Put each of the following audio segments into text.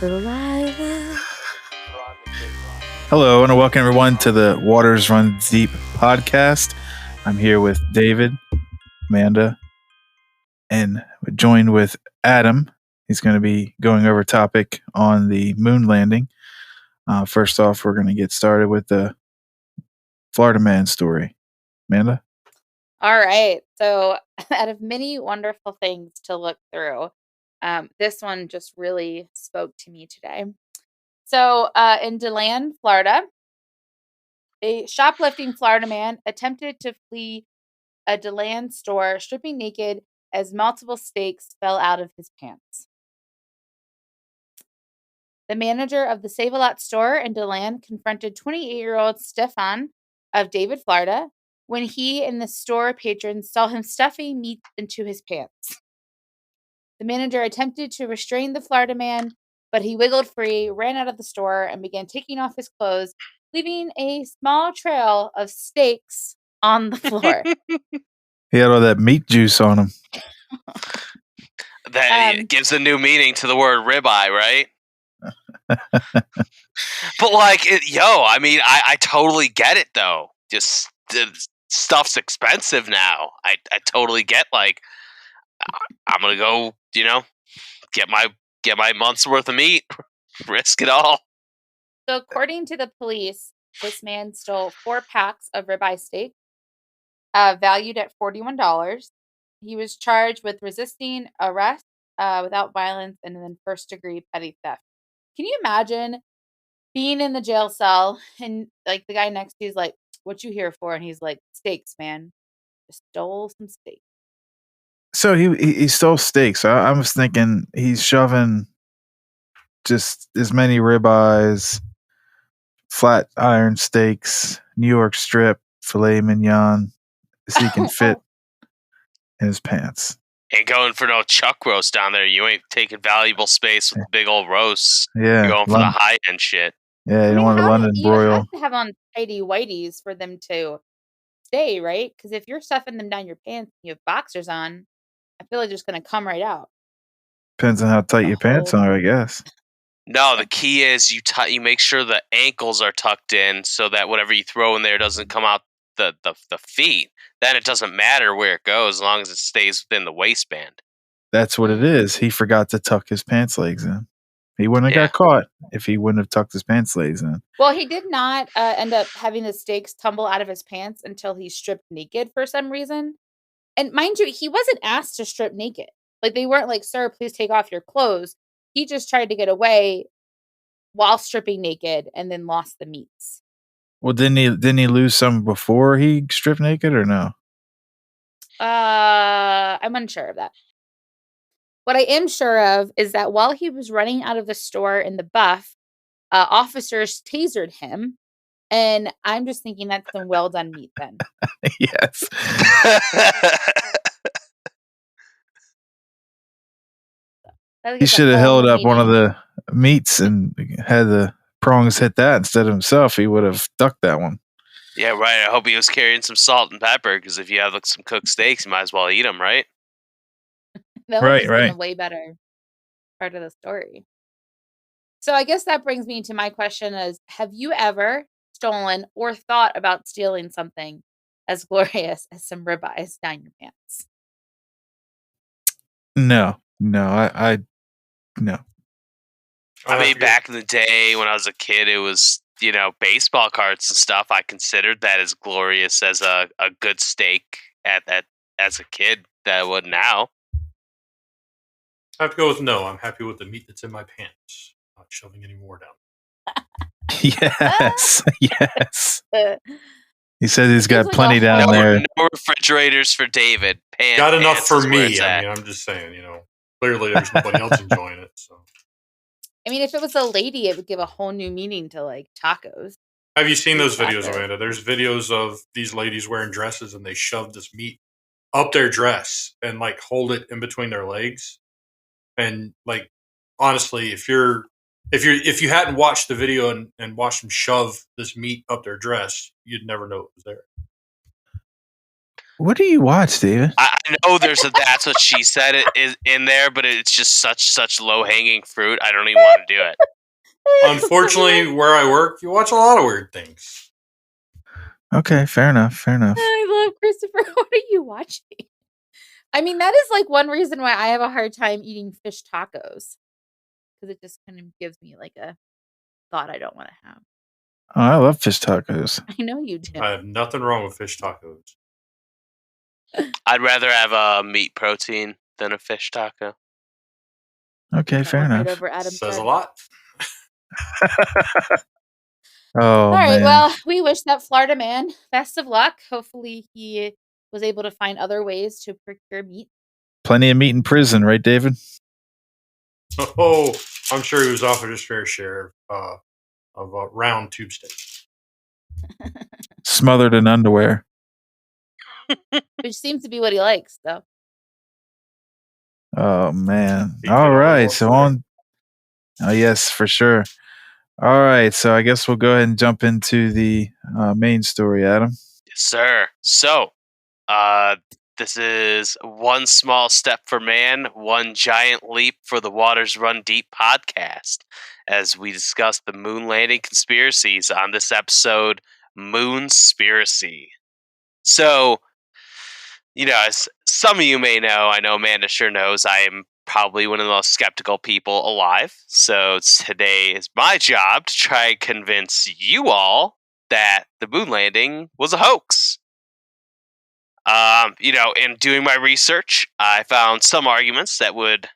Saliva. Hello, and welcome everyone to the Waters Run Deep podcast. I'm here with David, Amanda, and joined with Adam. He's going to be going over a topic on the moon landing. First off, we're going to get started with the Florida man story. Amanda? All right. So, out of many wonderful things to look through, this one just really spoke to me today. So, in DeLand, Florida, a shoplifting Florida man attempted to flee a DeLand store stripping naked as multiple steaks fell out of his pants. The manager of the Save-A-Lot store in DeLand confronted 28-year-old Stefan of David, Florida, when he and the store patrons saw him stuffing meat into his pants. The manager attempted to restrain the Florida man, but he wiggled free, ran out of the store, and began taking off his clothes, leaving a small trail of steaks on the floor. He had all that meat juice on him. That gives a new meaning to the word ribeye, right? But I totally get it though. Just stuff's expensive now. I totally get I'm gonna go, get my month's worth of meat, risk it all. So according to the police, this man stole 4 packs of ribeye steak, valued at $41. He was charged with resisting arrest without violence and then first-degree petty theft. Can you imagine being in the jail cell and the guy next to you is like, "What you here for?" And he's like, "Steaks, man. Just stole some steaks." So he stole steaks. I was thinking he's shoving just as many ribeyes, flat iron steaks, New York strip, filet mignon as he can fit in his pants. Ain't going for no chuck roast down there. You ain't taking valuable space with big old roasts. Yeah, you're going for the high end shit. Yeah, you don't want a London broil. You have to have on tidy whities for them to stay, right? Because if you're stuffing them down your pants and you have boxers on, I feel like they're just going to come right out. Depends on how tight your pants are, I guess. No, the key is you make sure the ankles are tucked in so that whatever you throw in there doesn't come out the feet. Then it doesn't matter where it goes as long as it stays within the waistband. That's what it is. He forgot to tuck his pants legs in. He wouldn't have got caught if he wouldn't have tucked his pants legs in. Well, he did not end up having the steaks tumble out of his pants until he stripped naked for some reason. And mind you, he wasn't asked to strip naked. They weren't like, "Sir, please take off your clothes." He just tried to get away while stripping naked and then lost the meats. Well, didn't he lose some before he stripped naked or no? I'm unsure of that. What I am sure of is that while he was running out of the store in the buff, officers tasered him. And I'm just thinking that's some well done meat then. Yes. He should have held up one of the meats and had the prongs hit that instead of himself. He would have ducked that one. Yeah, right. I hope he was carrying some salt and pepper because if you have some cooked steaks, you might as well eat them, right? That would have been a way better part of the story. So I guess that brings me to my question is, have you ever stolen or thought about stealing something as glorious as some ribeyes down your pants? No, I no. I mean, back in the day when I was a kid, it was, baseball cards and stuff. I considered that as glorious as a good steak as a kid that I would now. I have to go with no. I'm happy with the meat that's in my pants. Not shoving any more down. Yes. He says he's got plenty down there. No refrigerators for David. Got enough for me. I mean, I'm just saying, clearly there's nobody else enjoying it. So, I mean, if it was a lady, it would give a whole new meaning to tacos. Have you seen those videos, Amanda? There's videos of these ladies wearing dresses and they shove this meat up their dress and hold it in between their legs. And honestly, if you hadn't watched the video and watched them shove this meat up their dress, you'd never know it was there. What do you watch, David? I know there's a "that's what she said" it is in there, but it's just such low hanging fruit. I don't even want to do it. Unfortunately, where I work, you watch a lot of weird things. Okay, fair enough. Fair enough. I love Christopher. What are you watching? I mean, that is like one reason why I have a hard time eating fish tacos, because it just kind of gives me like a thought I don't want to have. Oh, I love fish tacos. I know you do. I have nothing wrong with fish tacos. I'd rather have a meat protein than a fish taco. Okay, That fair went right enough. over Adam's Says head. a lot. Oh, All right. man. Well, we wish that Florida man best of luck. Hopefully, he was able to find other ways to procure meat. Plenty of meat in prison, right, David? Oh, I'm sure he was offered his fair share of round tube steaks. Smothered in underwear. Which seems to be what he likes, though. Oh, man. He put All on the right. wall So for on. Oh, yes, for sure. All right. So I guess we'll go ahead and jump into the main story, Adam. Yes, sir. So, this is One Small Step for Man, One Giant Leap for the Waters Run Deep podcast, as we discuss the moon landing conspiracies on this episode, Moonspiracy. So, as some of you may know, I know Amanda sure knows, I am probably one of the most skeptical people alive. So today is my job to try and convince you all that the moon landing was a hoax. In doing my research, I found some arguments that would,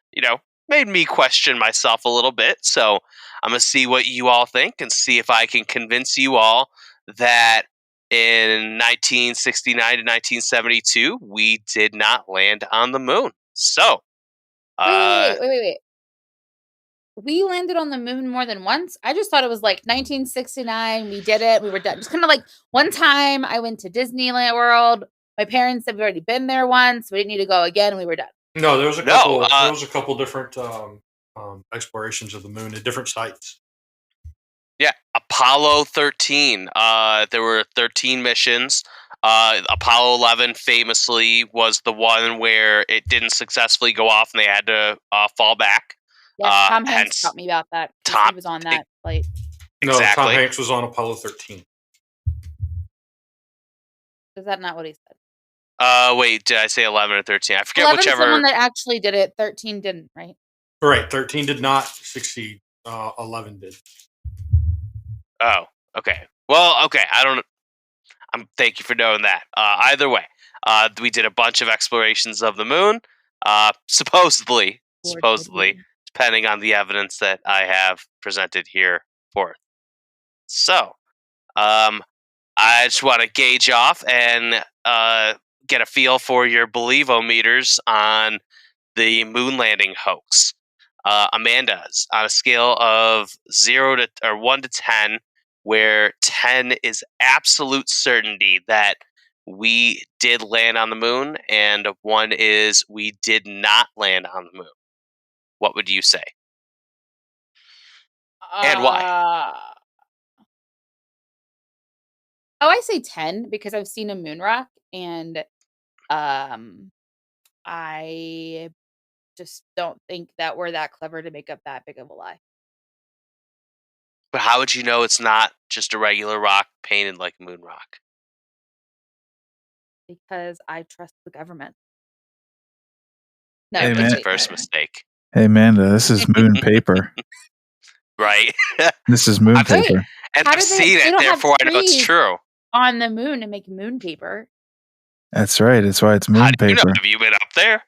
made me question myself a little bit. So I'm going to see what you all think and see if I can convince you all that in 1969 to 1972, we did not land on the moon. So, Wait. We landed on the moon more than once. I just thought it was like 1969. We did it. We were done. Just kind of like one time I went to Disneyland World. My parents said we've already been there once. We didn't need to go again. We were done. No, there was a couple. There was a couple different explorations of the moon at different sites. Yeah, Apollo 13. There were 13 missions. Apollo 11 famously was the one where it didn't successfully go off and they had to fall back. Yeah, Tom Hanks taught me about that. He was on that flight. No, Tom Hanks was on Apollo 13. Is that not what he said? Wait, did I say 11 or 13? I forget 11's whichever. the one that actually did it. 13 didn't, right? Right, 13 did not succeed. 11 did. Oh, okay. Well, okay. Thank you for knowing that. Either way, we did a bunch of explorations of the moon. Supposedly, depending on the evidence that I have presented here forth. So, I just want to gauge off and get a feel for your believometers on the moon landing hoax. Amanda's on a scale of 1 to 10, where 10 is absolute certainty that we did land on the moon, and 1 is we did not land on the moon. What would you say? And why? I say 10 because I've seen a moon rock, and I just don't think that we're that clever to make up that big of a lie. But how would you know it's not just a regular rock painted like a moon rock? Because I trust the government. No, Hey, that's the first mistake. Hey, Amanda, this is moon paper. Right? This is moon paper. And I've seen it, therefore I know it's true. On the moon to make moon paper. That's right. That's why it's moon paper. Have you been up there?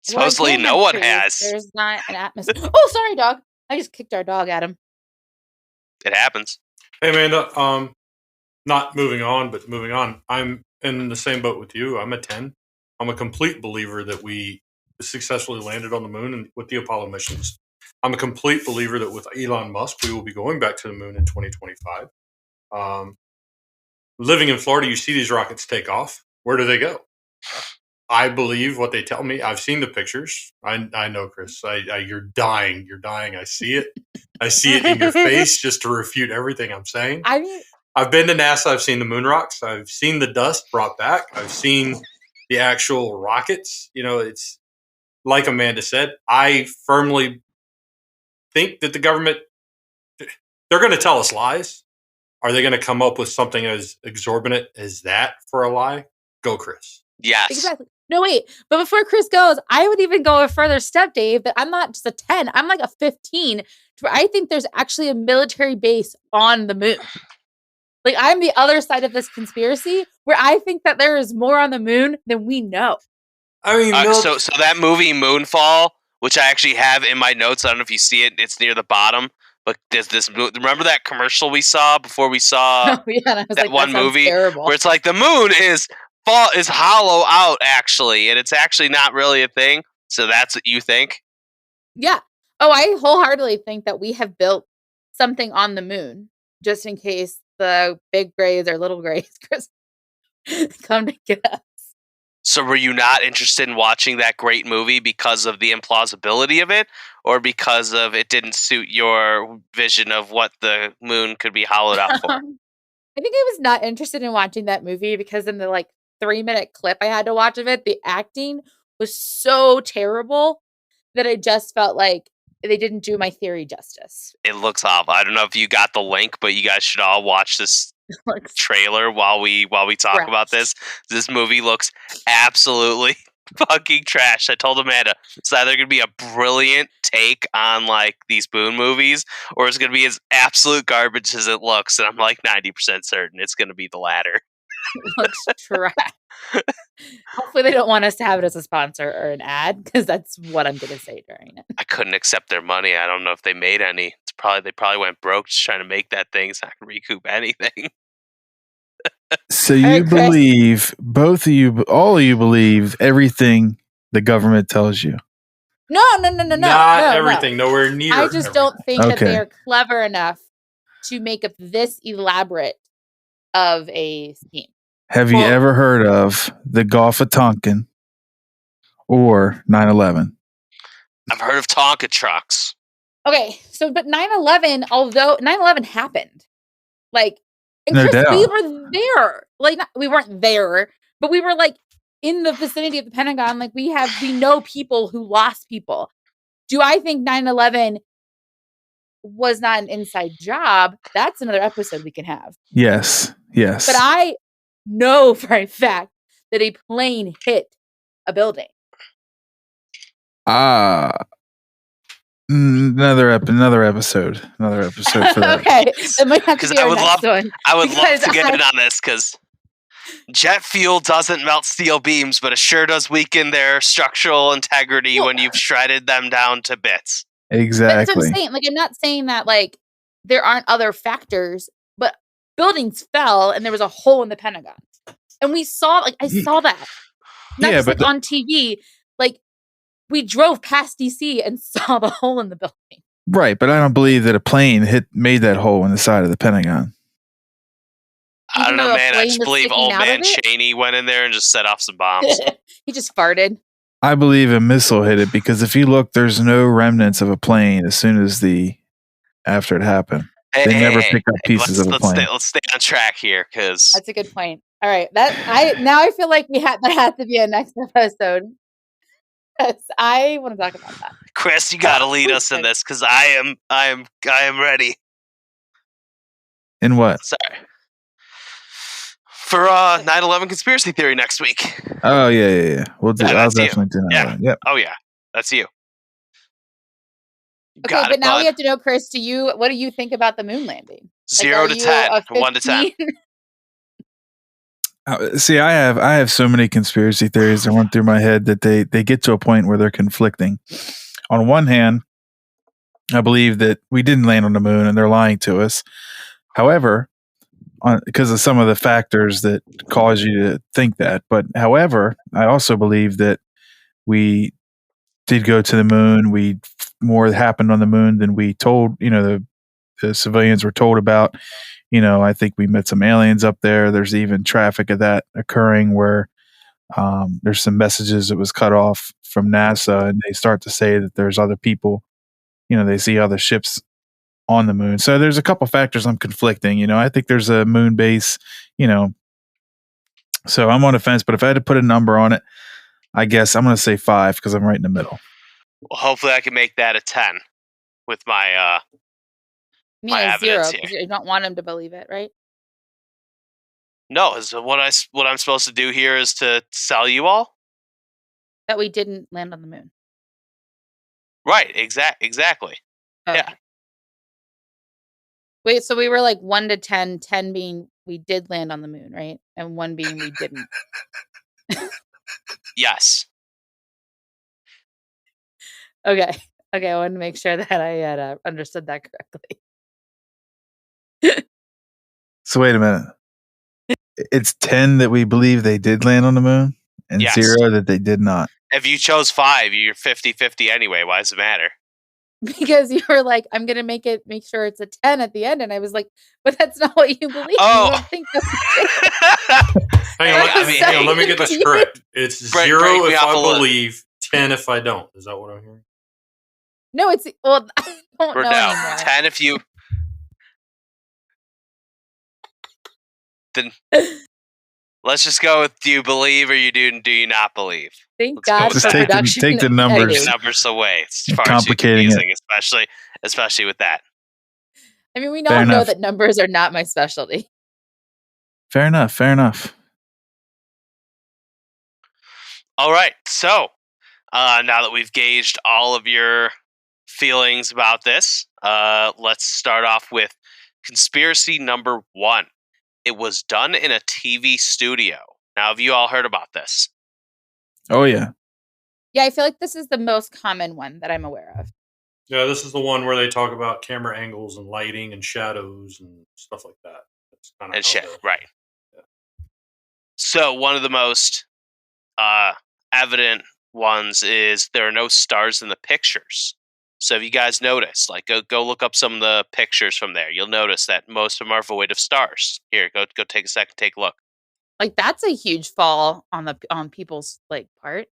Supposedly no one has. There's not an atmosphere. Oh, sorry, dog. I just kicked our dog at him. It happens. Hey, Amanda, not moving on, but moving on. I'm in the same boat with you. I'm a 10. I'm a complete believer that we successfully landed on the moon and with the Apollo missions. I'm a complete believer that with Elon Musk, we will be going back to the moon in 2025. Living in Florida, you see these rockets take off. Where do they go? I believe what they tell me. I've seen the pictures. I know, Chris. You're dying. You're dying. I see it. I see it in your face just to refute everything I'm saying. I mean, I've been to NASA. I've seen the moon rocks. I've seen the dust brought back. I've seen the actual rockets. It's like Amanda said. I firmly think that the government, they're going to tell us lies. Are they going to come up with something as exorbitant as that for a lie? Go, Chris. Yes. Exactly. No, wait. But before Chris goes, I would even go a further step, Dave, that I'm not just a 10. I'm like a 15. Where I think there's actually a military base on the moon. Like, I'm the other side of this conspiracy where I think that there is more on the moon than we know. I mean, so that movie Moonfall, which I actually have in my notes, I don't know if you see it. It's near the bottom. But there's this. Remember that commercial we saw before we saw and I was that like, one that movie terrible. where it's like the moon is hollow out actually, and it's actually not really a thing. So that's what you think? Yeah. Oh, I wholeheartedly think that we have built something on the moon just in case the big grays or little grays come to get us. So were you not interested in watching that great movie because of the implausibility of it, or because of it didn't suit your vision of what the moon could be hollowed out for? I think I was not interested in watching that movie because in the 3-minute clip I had to watch of it, the acting was so terrible that I just felt like they didn't do my theory justice. It looks awful. I don't know if you got the link, but you guys should all watch this trailer while we talk about this. This movie looks absolutely fucking trash. I told Amanda it's either going to be a brilliant take on these Boone movies, or it's going to be as absolute garbage as it looks. And I'm 90% certain it's going to be the latter. It looks trash. Hopefully they don't want us to have it as a sponsor or an ad, because that's what I'm going to say during it. I couldn't accept their money. I don't know if they made any. They probably went broke just trying to make that thing. It's not going to recoup anything. So you believe, both of you, all of you believe everything the government tells you? No. Not everything. No. Nowhere near. I just don't think that Okay. they are clever enough to make up this elaborate of a scheme. Have you ever heard of the Gulf of Tonkin or 9/11? I've heard of Tonka trucks. Okay, so but 9/11, although 9/11 happened, and No Chris, we doubt. were there. We weren't there, but we were in the vicinity of the Pentagon. We know people who lost people. Do I think 9/11 was not an inside job? That's another episode we can have. Yes. But I know for a fact that a plane hit a building. Another episode for that. Okay, it might have to be I our would next one. I would love to get in on this, because jet fuel doesn't melt steel beams, but it sure does weaken their structural integrity when you've shredded them down to bits. Exactly. That's what I'm saying. I'm not saying that there aren't other factors, but buildings fell and there was a hole in the Pentagon, and we saw I saw that. Not Yeah, just on TV. We drove past DC and saw the hole in the building. Right, but I don't believe that a plane made that hole in the side of the Pentagon. I don't know, man. I just believe old man Cheney went in there and just set off some bombs. He just farted. I believe a missile hit it, because if you look, there's no remnants of a plane as soon as after it happened. They never pick up pieces of a plane. Let's stay on track here, because That's a good point. All right, I feel like that had to be a next episode. Yes, I want to talk about that. Chris, you got to lead us in this, because I am ready. In what? Sorry. For 9/11 conspiracy theory next week. Oh yeah. We'll do. I'll definitely do that. Yeah. Yep. Oh yeah, that's you. Okay, but now we have to know, Chris. What do you think about the moon landing? 0 to 10, 1 to 10. See, I have so many conspiracy theories that run through my head that they get to a point where they're conflicting. On one hand, I believe that we didn't land on the moon and they're lying to us. However, because of some of the factors that cause you to think that. But however, I also believe that we did go to the moon. More happened on the moon than we told, the civilians were told about. I think we met some aliens up there. There's even traffic of that occurring where there's some messages that was cut off from NASA, and they start to say that there's other people, they see other ships on the moon. So there's a couple factors I'm conflicting. I think there's a moon base, so I'm on the fence, but if I had to put a number on it, I guess I'm going to say 5 because I'm right in the middle. Well, hopefully I can make that a 10 with my my a 0 evidence because here. you don't want him to believe it, right? No, so what I'm supposed to do here is to sell you all? That we didn't land on the moon. Right, exactly. Okay. Yeah. Wait, so we were like 1 to 10, 10 being we did land on the moon, right? And 1 being we didn't. Yes. Okay. Okay, I wanted to make sure that I had understood that correctly. So wait a minute. It's 10 that we believe they did land on the moon and Yes. 0 that they did not. If you chose 5, you're 50-50 anyway. Why does it matter? Because you were like, I'm gonna make sure it's a 10 at the end, and I was like, but that's not what you believe. Oh. You don't think that's Hang on, I was let me get this saying- correct. It's Break 0 me if off I a little. believe, 10 if I don't. Is that what I'm hearing? No, it's well, I don't Or know no, anymore. 10 if you. Then let's just go with do you believe or do you not believe? Thank Let's go God with for that. production. Take the numbers. Take editing. the numbers away. It's You're far too complicating it. confusing, especially with that. I mean, we Fair all know enough. that numbers are not my specialty. Fair enough. All right, so now that we've gauged all of your feelings about this, let's start off with conspiracy number 1. It was done in a TV studio. Now, have you all heard about this? Oh, yeah. Yeah, I feel like this is the most common one that I'm aware of. Yeah, this is the one where they talk about camera angles and lighting and shadows and stuff like that. That's kind of And shit, right. So one of the most evident ones is there are no stars in the pictures. So if you guys notice, like go look up some of the pictures from there, you'll notice that most of them are void of stars. Here, go take a second, take a look. Like that's a huge fall on people's like part.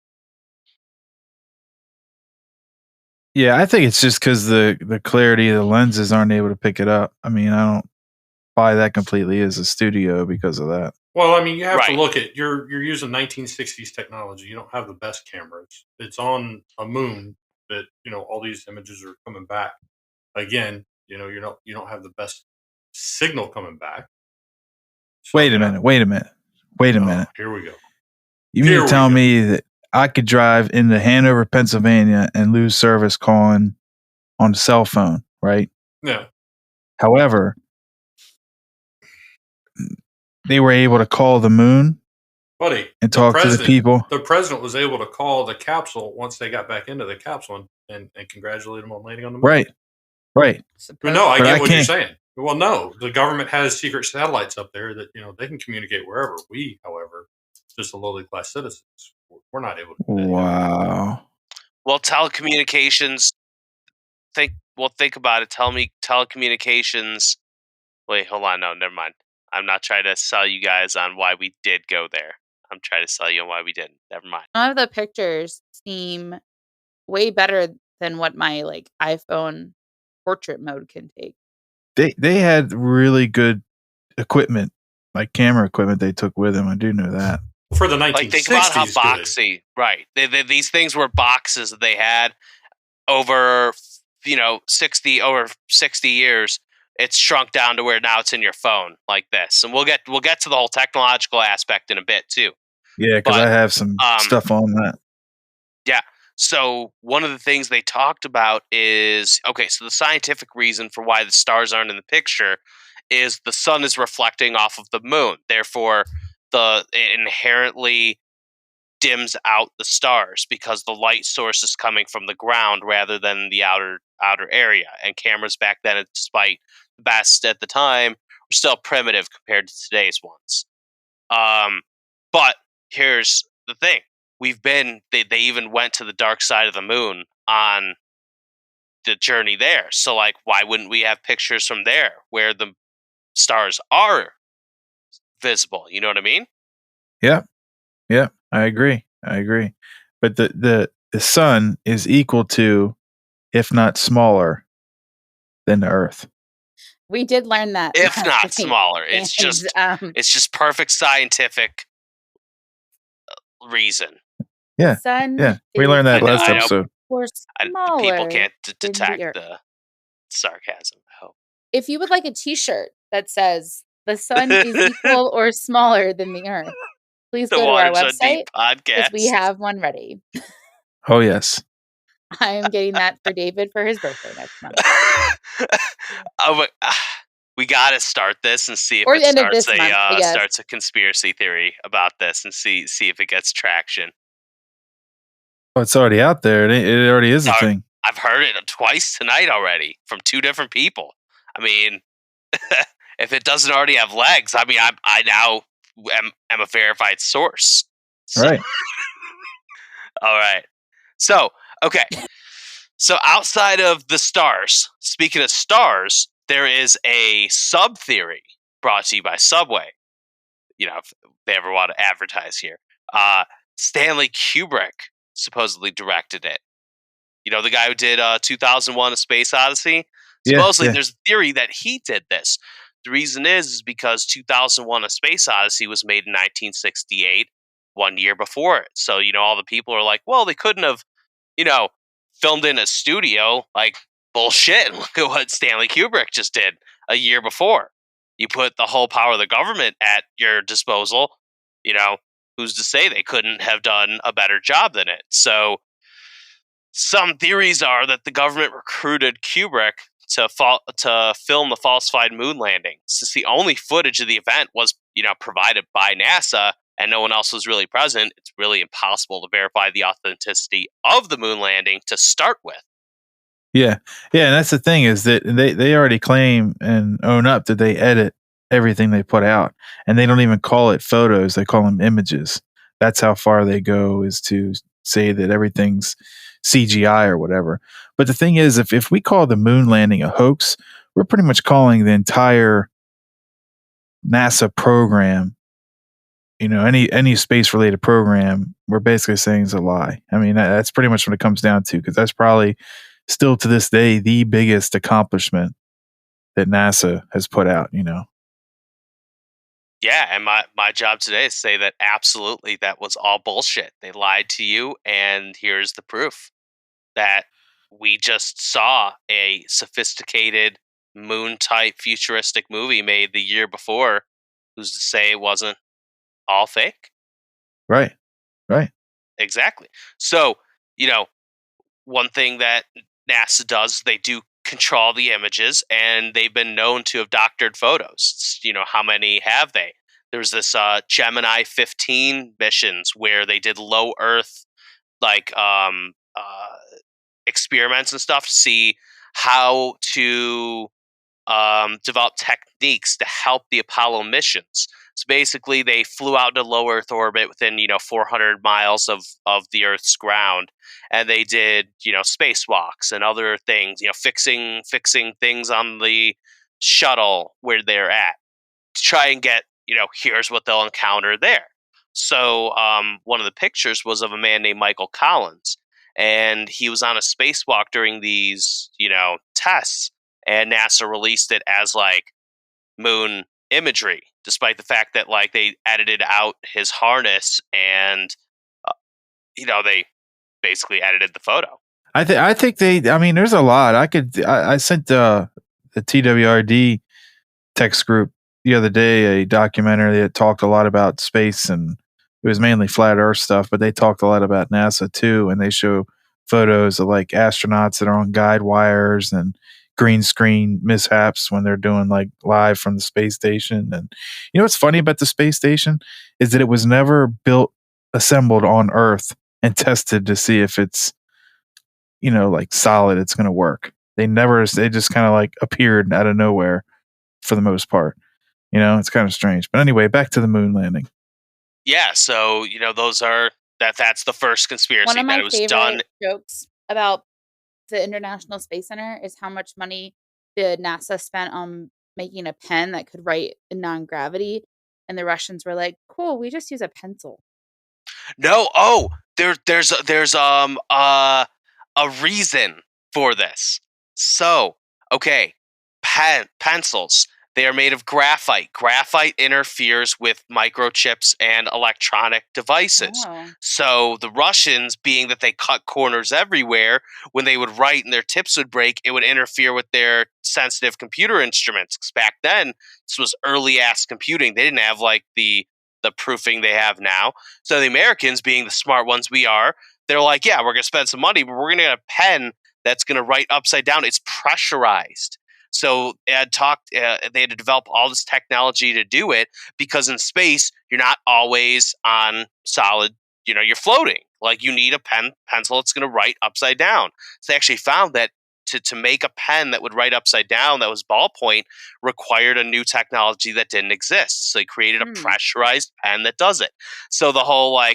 Yeah, I think it's just because the clarity of the lenses aren't able to pick it up. I mean, I don't buy that completely as a studio because of that. Well, I mean, you have to Right. look at you're using 1960s technology. You don't have the best cameras. It's on a moon that all these images are coming back. Again, you don't have the best signal coming back. So, Wait a minute. Here we go. You mean Here to we tell go. me that I could drive into Hanover, Pennsylvania and lose service calling on a cell phone, right? Yeah. However, they were able to call the moon Buddy, and talk to the people. The president was able to call the capsule once they got back into the capsule and congratulate them on landing on the moon. Right. But no, I But get I what you're can't- saying. Well, no, the government has secret satellites up there that they can communicate wherever. We, however, just the lowly class citizens, we're not able to do that. Wow. Well, telecommunications. Think about it. Telecommunications. Wait, hold on. No, never mind. I'm not trying to sell you guys on why we did go there. I'm trying to sell you on why we didn't. Never mind. Some of the pictures seem way better than what my like iPhone portrait mode can take. They had really good equipment, like camera equipment they took with them. I do know that. For the 1960s, Like think about how good. boxy, right? These things were boxes that they had over 60 years. It's shrunk down to where now it's in your phone like this, and we'll get to the whole technological aspect in a bit too. Yeah, because But, I have some stuff on that. So one of the things they talked about is, okay, so the scientific reason for why the stars aren't in the picture is the sun is reflecting off of the moon. Therefore, it inherently dims out the stars because the light source is coming from the ground rather than the outer area. And cameras back then, despite the best at the time, were still primitive compared to today's ones. But here's the thing. They even went to the dark side of the moon on the journey there. So like, why wouldn't we have pictures from there where the stars are visible? You know what I mean? Yeah, I agree. But the sun is equal to, if not smaller, than the Earth. We did learn that. If last not week. smaller. It's And, just perfect scientific reason. Yeah, the sun yeah. We is learned that last I know. episode. or smaller People can't than detect the Earth. the sarcasm, I hope. If you would like a T-shirt that says "The sun is equal or smaller than the Earth," please The go to our Waters So Deep website because podcast. we have one ready. Oh yes. I am getting that for David for his birthday next month. We got to start this and see if Or it the end of starts this month, I guess. starts a conspiracy theory about this and see if it gets traction. Oh, it's already out there. It already is a Sorry. thing. I've heard it twice tonight already from 2 different people. I mean, if it doesn't already have legs, I mean, I now am a verified source. So, Right. all right. So, okay. So outside of the stars, speaking of stars, there is a sub theory brought to you by Subway. You know, if they ever want to advertise here. Stanley Kubrick supposedly directed it. You know, the guy who did 2001: A Space Odyssey? Supposedly, Yeah. there's a theory that he did this. The reason is because 2001: A Space Odyssey was made in 1968, 1 year before it. So, you know, all the people are like, well, they couldn't have, you know, filmed in a studio. Like, bullshit. Look at what Stanley Kubrick just did a year before. You put the whole power of the government at your disposal. You know, who's to say they couldn't have done a better job than it? So, some theories are that the government recruited Kubrick to film the falsified moon landing. Since the only footage of the event was, you know, provided by NASA and no one else was really present, it's really impossible to verify the authenticity of the moon landing to start with. Yeah. Yeah, and that's the thing is that they already claim and own up that they edit everything they put out, and they don't even call it photos, they call them images. That's how far they go, is to say that everything's CGI or whatever. But the thing is, if we call the moon landing a hoax, we're pretty much calling the entire NASA program, you know, any space related program, we're basically saying is a lie. I mean, that's pretty much what it comes down to, because that's probably still to this day the biggest accomplishment that NASA has put out, you know. Yeah, and my job today is to say that absolutely that was all bullshit. They lied to you, and here's the proof that we just saw a sophisticated moon type futuristic movie made the year before. Who's to say it wasn't all fake? Right. Right. Exactly. So, you know, one thing that NASA does, they do control the images, and they've been known to have doctored photos. You know, how many have they? There's this Gemini 15 missions where they did low Earth, like, experiments and stuff to see how to develop techniques to help the Apollo missions. So basically, they flew out to low Earth orbit within 400 miles of the Earth's ground, and they did spacewalks and other things, fixing things on the shuttle where they're at to try and get here's what they'll encounter there. So one of the pictures was of a man named Michael Collins, and he was on a spacewalk during these tests, and NASA released it as like moon imagery, despite the fact that like they edited out his harness and they basically edited the photo. I think I mean, there's a lot. I sent the TWRD text group the other day a documentary that talked a lot about space, and it was mainly flat Earth stuff, but they talked a lot about NASA too, and they show photos of like astronauts that are on guide wires and green screen mishaps when they're doing like live from the space station. And what's funny about the space station is that it was never assembled on Earth and tested to see if it's like solid, it's going to work. They just kind of like appeared out of nowhere for the most part. It's kind of strange. But anyway, back to the moon landing. Yeah, so that's the first conspiracy. One of my that it was favorite done. jokes about the International Space Center is how much money the NASA spent on making a pen that could write in non-gravity, and the Russians were like, "Cool, we just use a pencil." No, there's a reason for this. So Okay, pencils. They are made of graphite. Graphite interferes with microchips and electronic devices. Oh. So the Russians, being that they cut corners everywhere, when they would write and their tips would break, it would interfere with their sensitive computer instruments. Because back then, this was early ass computing. They didn't have like the proofing they have now. So the Americans, being the smart ones we are, they're like, yeah, we're going to spend some money, but we're going to get a pen that's going to write upside down. It's pressurized. So they had to develop all this technology to do it, because in space, you're not always on solid, you're floating. Like, you need a pencil that's going to write upside down. So they actually found that to make a pen that would write upside down that was ballpoint required a new technology that didn't exist. So they created a pressurized pen that does it. So the whole why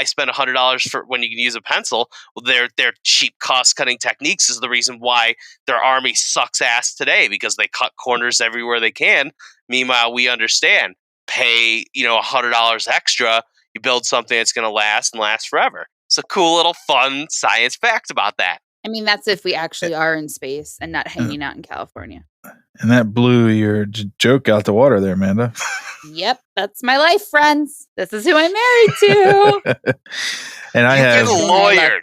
spend $100 for when you can use a pencil? Well, their cheap cost cutting techniques is the reason why their army sucks ass today, because they cut corners everywhere they can. Meanwhile, we understand, pay $100 extra, you build something that's going to last and last forever. It's a cool little fun science fact about that. I mean, that's if we actually are in space and not hanging out in California. And that blew your joke out the water there, Amanda. Yep, that's my life, friends. This is who I'm married to. And I have a lawyer.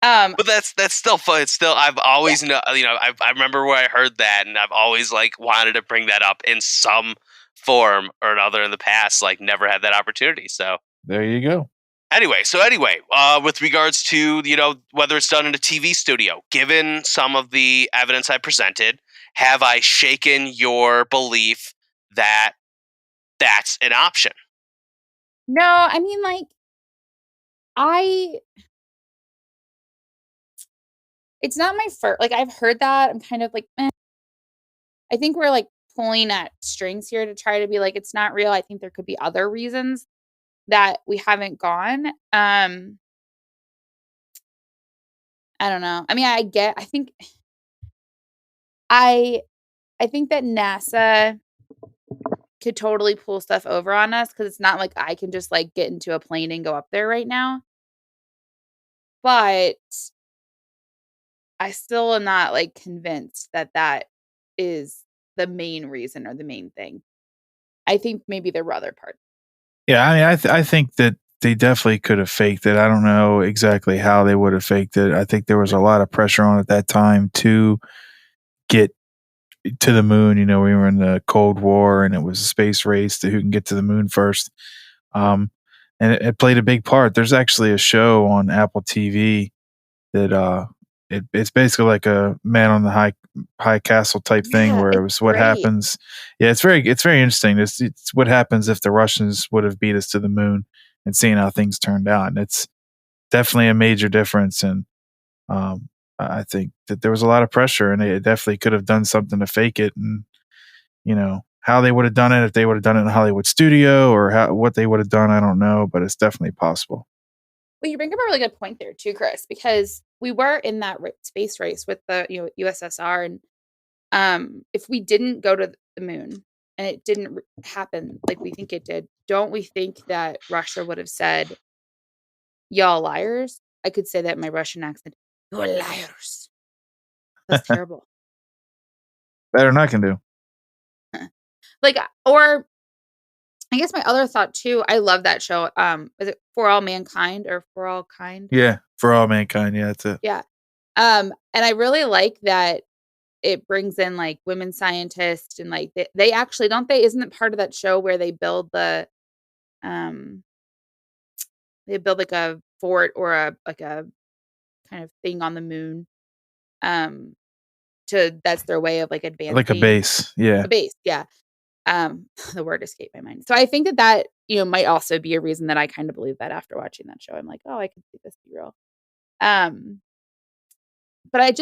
But that's still fun. It's still, I've always I remember where I heard that, and I've always wanted to bring that up in some form or another in the past. Never had that opportunity. So there you go. Anyway, with regards to, whether it's done in a TV studio, given some of the evidence I presented, have I shaken your belief that that's an option? No, I mean, it's not my first, I've heard that. I'm kind of meh. I think we're pulling at strings here to try to be it's not real. I think there could be other reasons that we haven't gone. I don't know. I mean, I think that NASA could totally pull stuff over on us, because it's not like I can just get into a plane and go up there right now. But I still am not convinced that that is the main reason or the main thing. I think maybe there were other parts. Yeah, I mean, I think that they definitely could have faked it. I don't know exactly how they would have faked it. I think there was a lot of pressure on at that time to get to the moon. We were in the Cold War, and it was a space race to who can get to the moon first. And it played a big part. There's actually a show on Apple TV that it's basically like a Man on the High Castle type thing, where it was what happens. Yeah, it's very interesting. It's what happens if the Russians would have beat us to the moon, and seeing how things turned out. And it's definitely a major difference. And I think that there was a lot of pressure, and they definitely could have done something to fake it. And how they would have done it, if they would have done it in a Hollywood studio, or what they would have done, I don't know, but it's definitely possible. Well, you bring up a really good point there too, Chris, because we were in that space race with the USSR, and if we didn't go to the moon and it didn't happen like we think it did, don't we think that Russia would have said, "Y'all liars"? I could say that in my Russian accent. "You're liars." That's terrible. Better than I can do. Or I guess my other thought too, I love that show. Is it For All Mankind or For All Kind? Yeah, For All Mankind. Yeah, that's it. Yeah. And I really like that it brings in women scientists, and they actually, don't they? Isn't it part of that show where they build a fort or a kind of thing on the moon? That's their way of advancing, like a base. Yeah. A base. Yeah. The word escaped my mind. So I think that might also be a reason that I kind of believe that after watching that show. I'm like, oh, I can see this be real. But I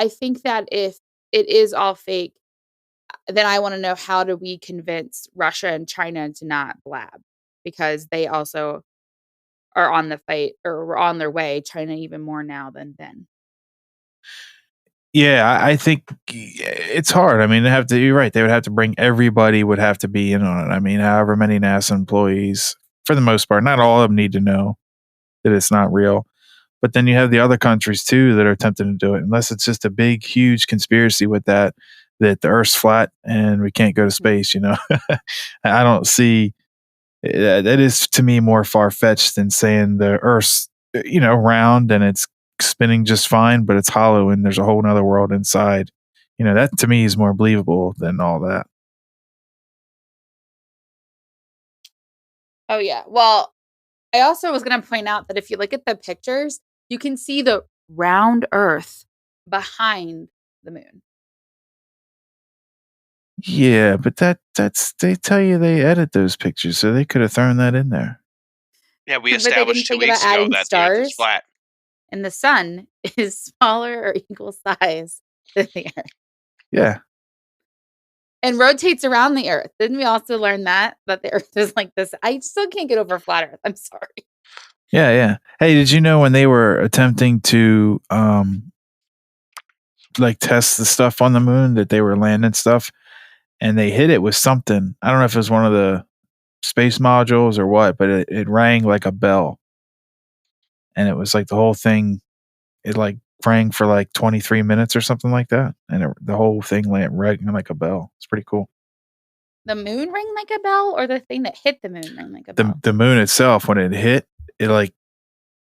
think that if it is all fake, then I want to know, how do we convince Russia and China to not blab? Because they also are on the fight, or were on their way. China even more now than then. Yeah, I think it's hard. I mean, you're right. They would have to bring, everybody would have to be in on it. I mean, however many NASA employees, for the most part, not all of them need to know that it's not real. But then you have the other countries too that are attempting to do it, unless it's just a big, huge conspiracy with that the Earth's flat and we can't go to space. I don't see that is to me more far fetched than saying the Earth's round and it's spinning just fine, but it's hollow and there's a whole other world inside. That to me is more believable than all that. Oh yeah. Well, I also was going to point out that if you look at the pictures, you can see the round Earth behind the moon. Yeah, but that's they tell you they edit those pictures, so they could have thrown that in there. Yeah, we But they established 2 didn't think weeks about ago adding that the Earth is stars. flat. And the sun is smaller or equal size than the Earth. Yeah. And rotates around the Earth. Didn't we also learn that the Earth is like this? I still can't get over flat Earth. I'm sorry. Yeah. Hey, did you know when they were attempting to test the stuff on the moon that they were landing stuff and they hit it with something? I don't know if it was one of the space modules or what, but it rang like a bell. And it was like the whole thing, it like rang for like 23 minutes or something like that. And the whole thing rang like a bell. It's pretty cool. The moon rang like a bell, or the thing that hit the moon rang like a bell? The moon itself, when it hit, it like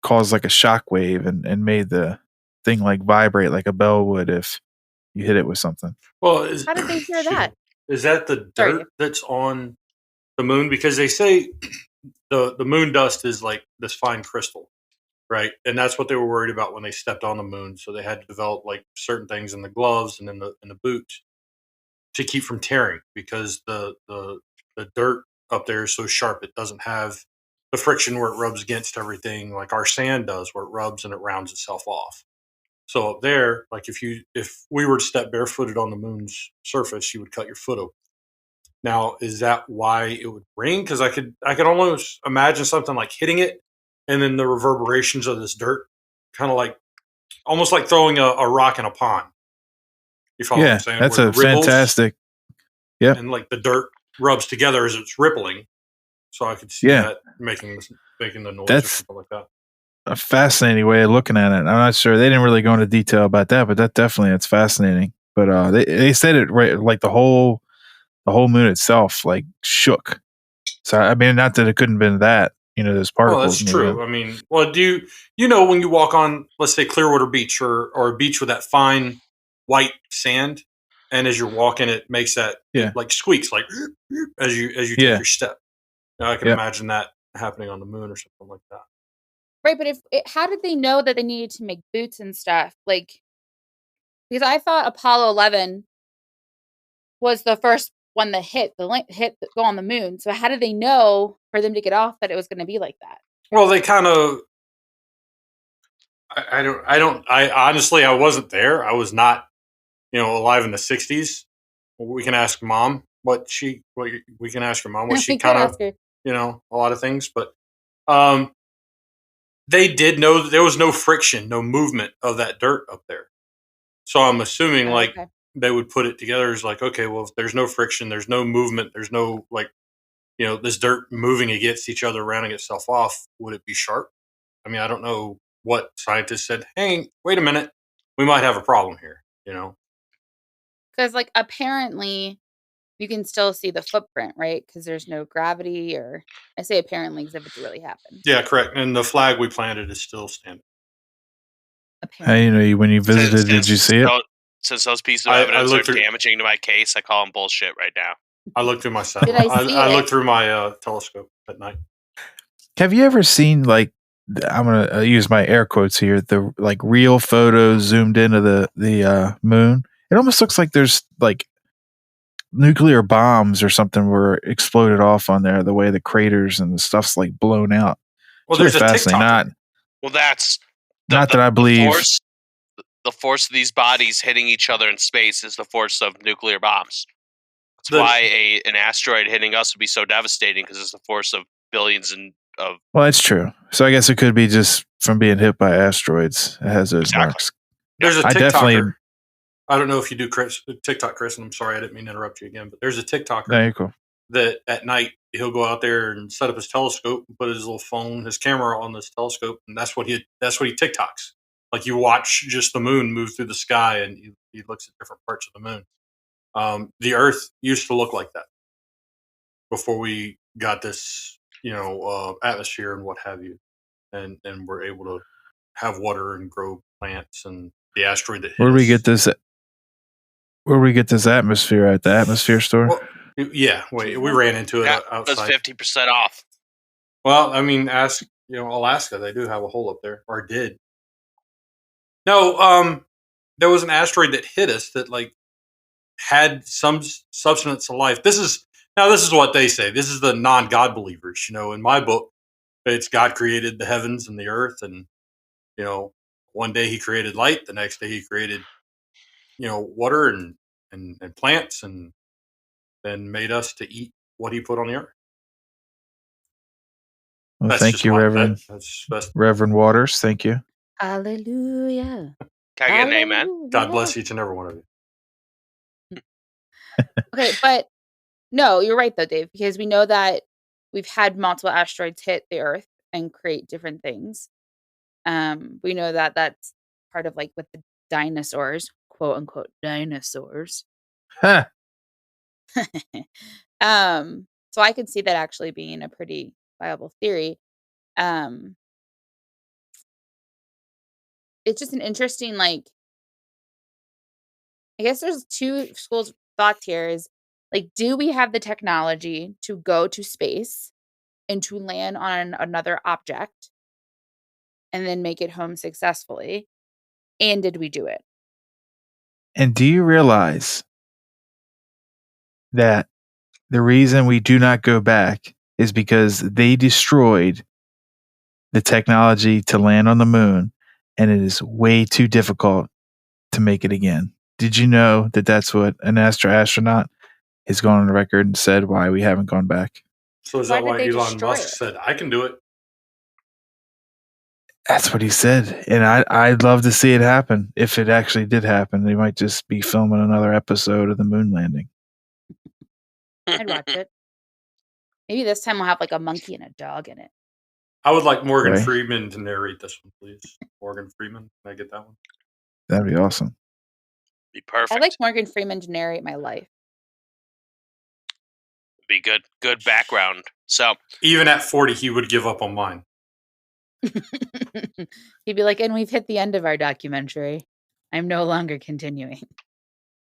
caused like a shock wave and made the thing like vibrate like a bell would if you hit it with something. Well, How did they hear that? Is that the dirt that's on the moon? Because they say the moon dust is like this fine crystal, right? And that's what they were worried about when they stepped on the moon. So they had to develop like certain things in the gloves and in the boots to keep from tearing, because the dirt up there is so sharp it doesn't have the friction where it rubs against everything like our sand does, where it rubs and it rounds itself off. So up there, like if we were to step barefooted on the moon's surface, you would cut your foot open. Now, is that why it would ring? Because I could almost imagine something like hitting it, and then the reverberations of this dirt, kind of like almost like throwing a rock in a pond. You follow what I'm saying? That's Where a it ripples, fantastic. Yeah, and like the dirt rubs together as it's rippling. So I could see that making the noise or something like that. A fascinating way of looking at it. I'm not sure they didn't really go into detail about that, but it's fascinating. But they said it right, like the whole moon itself like shook. So I mean, not that it couldn't have been that, those particles. Oh, that's true. I mean, well, do you know when you walk on, let's say, Clearwater Beach or a beach with that fine white sand, and as you're walking, it makes that it like squeaks like as you take your step. Now I can imagine that happening on the moon or something like that. Right, but how did they know that they needed to make boots and stuff? Like, because I thought Apollo 11 was the first one that go on the moon. So how did they know for them to get off that it was going to be like that? Well, they kind of. I honestly, I wasn't there. I was not, alive in the 60s. We can ask Mom we can ask her mom what she kind of, a lot of things, but they did know that there was no friction, no movement of that dirt up there. So I'm assuming they would put it together as like, okay, well, if there's no friction, there's no movement, there's no this dirt moving against each other, rounding itself off, would it be sharp? I mean, I don't know what scientists said, hey, wait a minute, we might have a problem here, Because apparently you can still see the footprint, right? Because there's no gravity, or I say apparently as if it's really happened. Yeah, correct. And the flag we planted is still standing. Hey, when you visited, did you see it? Since those pieces of evidence are damaging to my case, I call them bullshit right now. I looked through my I looked through my telescope at night. Have you ever seen I'm gonna use my air quotes here, the real photos zoomed into the moon? It almost looks like there's nuclear bombs or something were exploded off on there, the way the craters and the stuff's blown out. Well, there's a TikTok. Well, that's not that I believe. The force of these bodies hitting each other in space is the force of nuclear bombs. That's why an asteroid hitting us would be so devastating, because it's the force of billions of. Well, that's true. So I guess it could be just from being hit by asteroids. It has those marks. There's a TikToker. I don't know if you do TikTok, Chris, and I'm sorry I didn't mean to interrupt you again, but there's a TikToker cool. that at night he'll go out there and set up his telescope and put his little phone, his camera on this telescope, and that's what he TikToks. Like you watch just the moon move through the sky, and he looks at different parts of the moon. The Earth used to look like that before we got this, atmosphere and what have you, and we're able to have water and grow plants. And the asteroid that hit Where do we us- get this? Where do we get this atmosphere at the atmosphere store? Well, yeah, we ran into it Yeah, it was outside. 50% off. Well, I mean, ask Alaska. They do have a hole up there, or did. No, there was an asteroid that hit us that had some substance of life. This is what they say. This is the non-God believers. In my book, it's God created the heavens and the earth, and one day He created light. The next day He created water and plants, and then made us to eat what He put on the earth. Well, That's thank just you, my- Reverend that's Reverend Waters. Thank you. Hallelujah. Can I get an amen? God Hallelujah. bless each and every one of you. Okay, but no, you're right though, Dave, because we know that we've had multiple asteroids hit the Earth and create different things. We know that that's part of with the dinosaurs, quote unquote dinosaurs. Huh. So I could see that actually being a pretty viable theory. It's just an interesting, I guess there's two schools of thoughts here is do we have the technology to go to space and to land on another object and then make it home successfully? And did we do it? And do you realize that the reason we do not go back is because they destroyed the technology to land on the moon, and it is way too difficult to make it again. Did you know that that's what an astronaut has gone on the record and said why we haven't gone back? So is Why that did why they Elon destroy Musk it? said, "I can do it"? That's what he said. And I'd love to see it happen. If it actually did happen, they might just be filming another episode of the moon landing. I'd watch it. Maybe this time we'll have a monkey and a dog in it. I would like Morgan Right. Freeman to narrate this one, please. Morgan Freeman, can I get that one? That'd be awesome. Be perfect. I'd like Morgan Freeman to narrate my life. Be good background. So Even at 40, he would give up on mine. He'd be like, and we've hit the end of our documentary. I'm no longer continuing.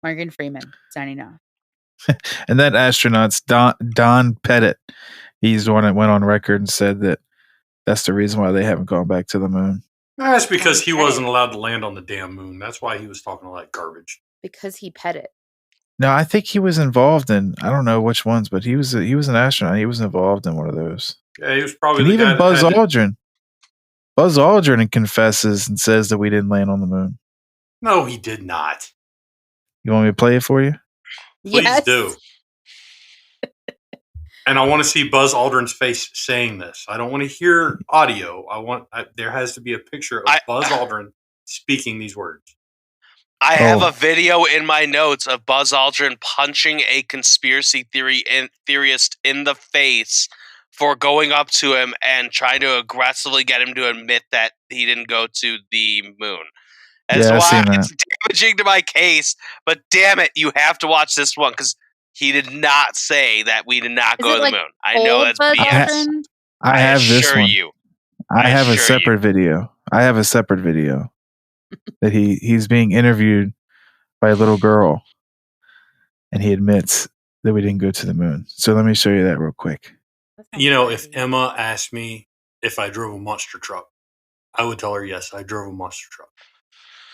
Morgan Freeman signing off. And that astronaut's Don Pettit. He's the one that went on record and said that that's the reason why they haven't gone back to the moon. That's because he Okay. wasn't allowed to land on the damn moon. That's why he was talking all that garbage. Because he pet it. No, I think he was involved in, I don't know which ones, but he was an astronaut. He was involved in one of those. Yeah, he was probably And the even guy Buzz that had Aldrin. Buzz Aldrin confesses and says that we didn't land on the moon. No, he did not. You want me to play it for you? Please Yes. do. And I want to see Buzz Aldrin's face saying this. I don't want to hear audio. There has to be a picture of Buzz Aldrin speaking these words. I have Oh. a video in my notes of Buzz Aldrin punching a conspiracy theorist in the face for going up to him and trying to aggressively get him to admit that he didn't go to the moon. That's Yeah, I've why seen that. it's damaging to my case, but damn it, you have to watch this one because he did not say that we did not Is go it to the like moon. I know Old that's Buzz BS. Aldrin? I have this assure one. you. I have a assure you. separate video. I have a separate video that he's being interviewed by a little girl, and he admits that we didn't go to the moon. So let me show you that real quick. That sounds If crazy. Emma asked me if I drove a monster truck, I would tell her, yes, I drove a monster truck.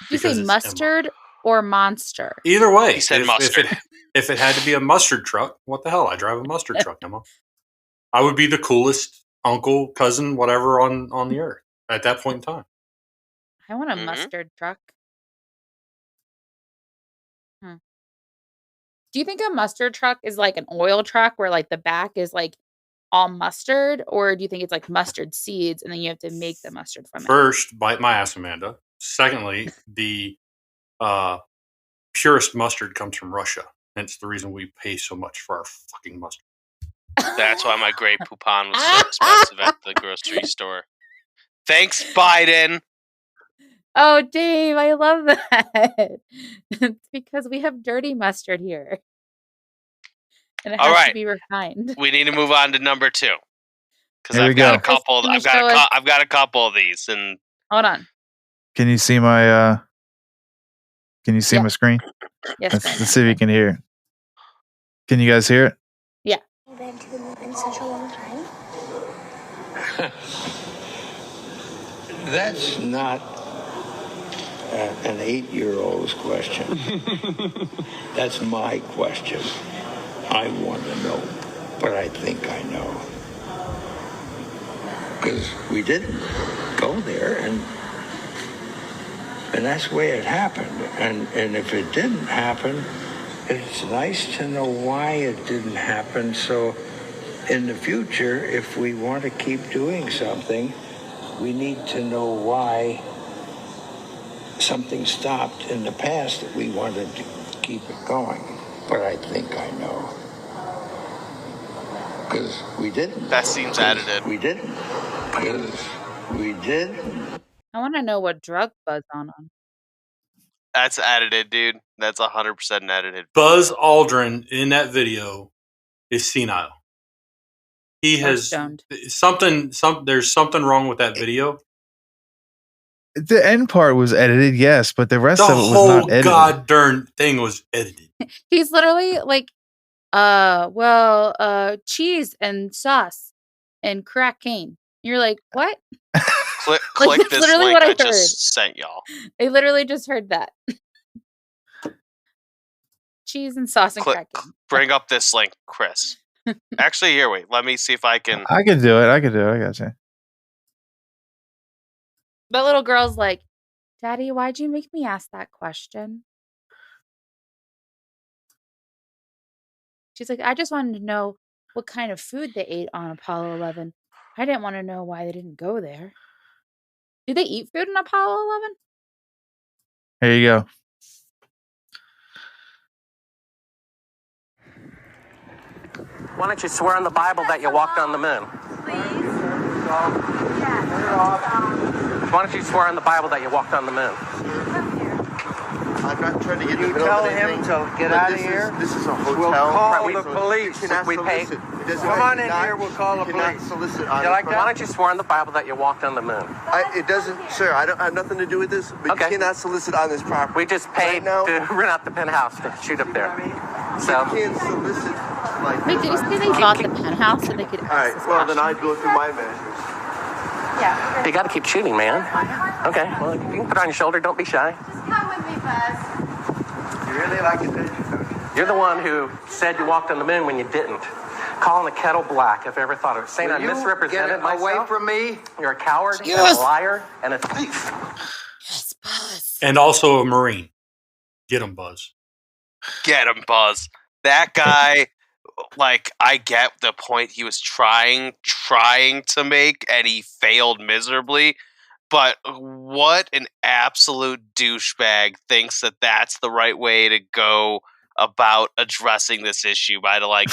Did you because say it's Emma. mustard or monster? Either way, He said if mustard. if it had to be a mustard truck, what the hell? I drive a mustard truck, Emma. I would be the coolest uncle, cousin, whatever on the earth at that point in time. I want a Mhm. mustard truck. Do you think a mustard truck is like an oil truck where the back is all mustard, or do you think it's like mustard seeds and then you have to make the mustard from it? First, bite my ass, Amanda. Secondly, the purest mustard comes from Russia. Hence the reason we pay so much for our fucking mustard. That's why my Grey Poupon was so expensive at the grocery store. Thanks, Biden. Oh, Dave, I love that. It's because we have dirty mustard here. And it All has to right. be refined. We need to move on to number 2. Because Here we I've got go. a couple. Can you I've got show us- I've got a couple of these, and Hold on. Can you see my Yeah. my screen? Yes, Let's Grandma. see if you can hear it. Can you guys hear it? Yeah. Been to the moon in such a long time? That's not an 8-year-old's question. That's my question. I want to know, but I think I know. Because we didn't go there, and that's the way it happened. And if it didn't happen, it's nice to know why it didn't happen. So in the future, if we want to keep doing something, we need to know why something stopped in the past that we wanted to keep it going. But I think I know. Because we didn't. that seems edited. We didn't. Because we didn't. I want to know what drug Buzz on. That's edited, dude. That's 100% edited. Buzz Aldrin in that video is senile. He Or has stoned. there's something wrong with that video. The end part was edited, yes, but the rest The of it was whole not edited. god darn thing was edited. He's literally like, cheese and sauce and crack cane. You're like, what? Click that's this literally link what I I just sent y'all. I literally just heard that. Cheese and sauce and Click, crack cane. bring up this link, Chris. Actually, here, wait. Let me see if I can. I could do it. I got you. The little girl's like, Daddy, why'd you make me ask that question? She's like, I just wanted to know what kind of food they ate on Apollo 11. I didn't want to know why they didn't go there. Do they eat food in Apollo 11? Here you go. Why don't you swear on the Bible that you walked on the moon? Why don't you swear on the Bible that you walked on the moon? I'm not trying to get in the You middle tell of him anything. to get but out of this is- here. This is a hotel. We'll call Right, the police. You cannot We pay- solicit. It doesn't- Come on you in cannot- here, we'll call the you cannot police. solicit You on like it. that? Why don't you swear on the Bible that you walked on the moon? It doesn't, sir. I don't have nothing to do with this. But Okay. you cannot solicit on this property. We just paid Right now- to rent out the penthouse to shoot up there. You So, can't solicit like Wait, this. did you say they bought the penthouse so they could All ask right. this Well, then question? I'd go through my measures. you got to keep shooting, man. Okay, well, you can put it on your shoulder. Don't be shy. Just come with me, Buzz. You really like attention, don't you? You're the one who said you walked on the moon when you didn't. Calling the kettle black, if I ever thought of it. Saying I Will you misrepresented get myself. away from me? You're a coward Yes. and a liar and a thief. Yes, Buzz. And also a Marine. Get him, Buzz. Get him, Buzz. That guy, like, I get the point he was trying to make, and he failed miserably. But what an absolute douchebag thinks that that's the right way to go about addressing this issue, by to, like,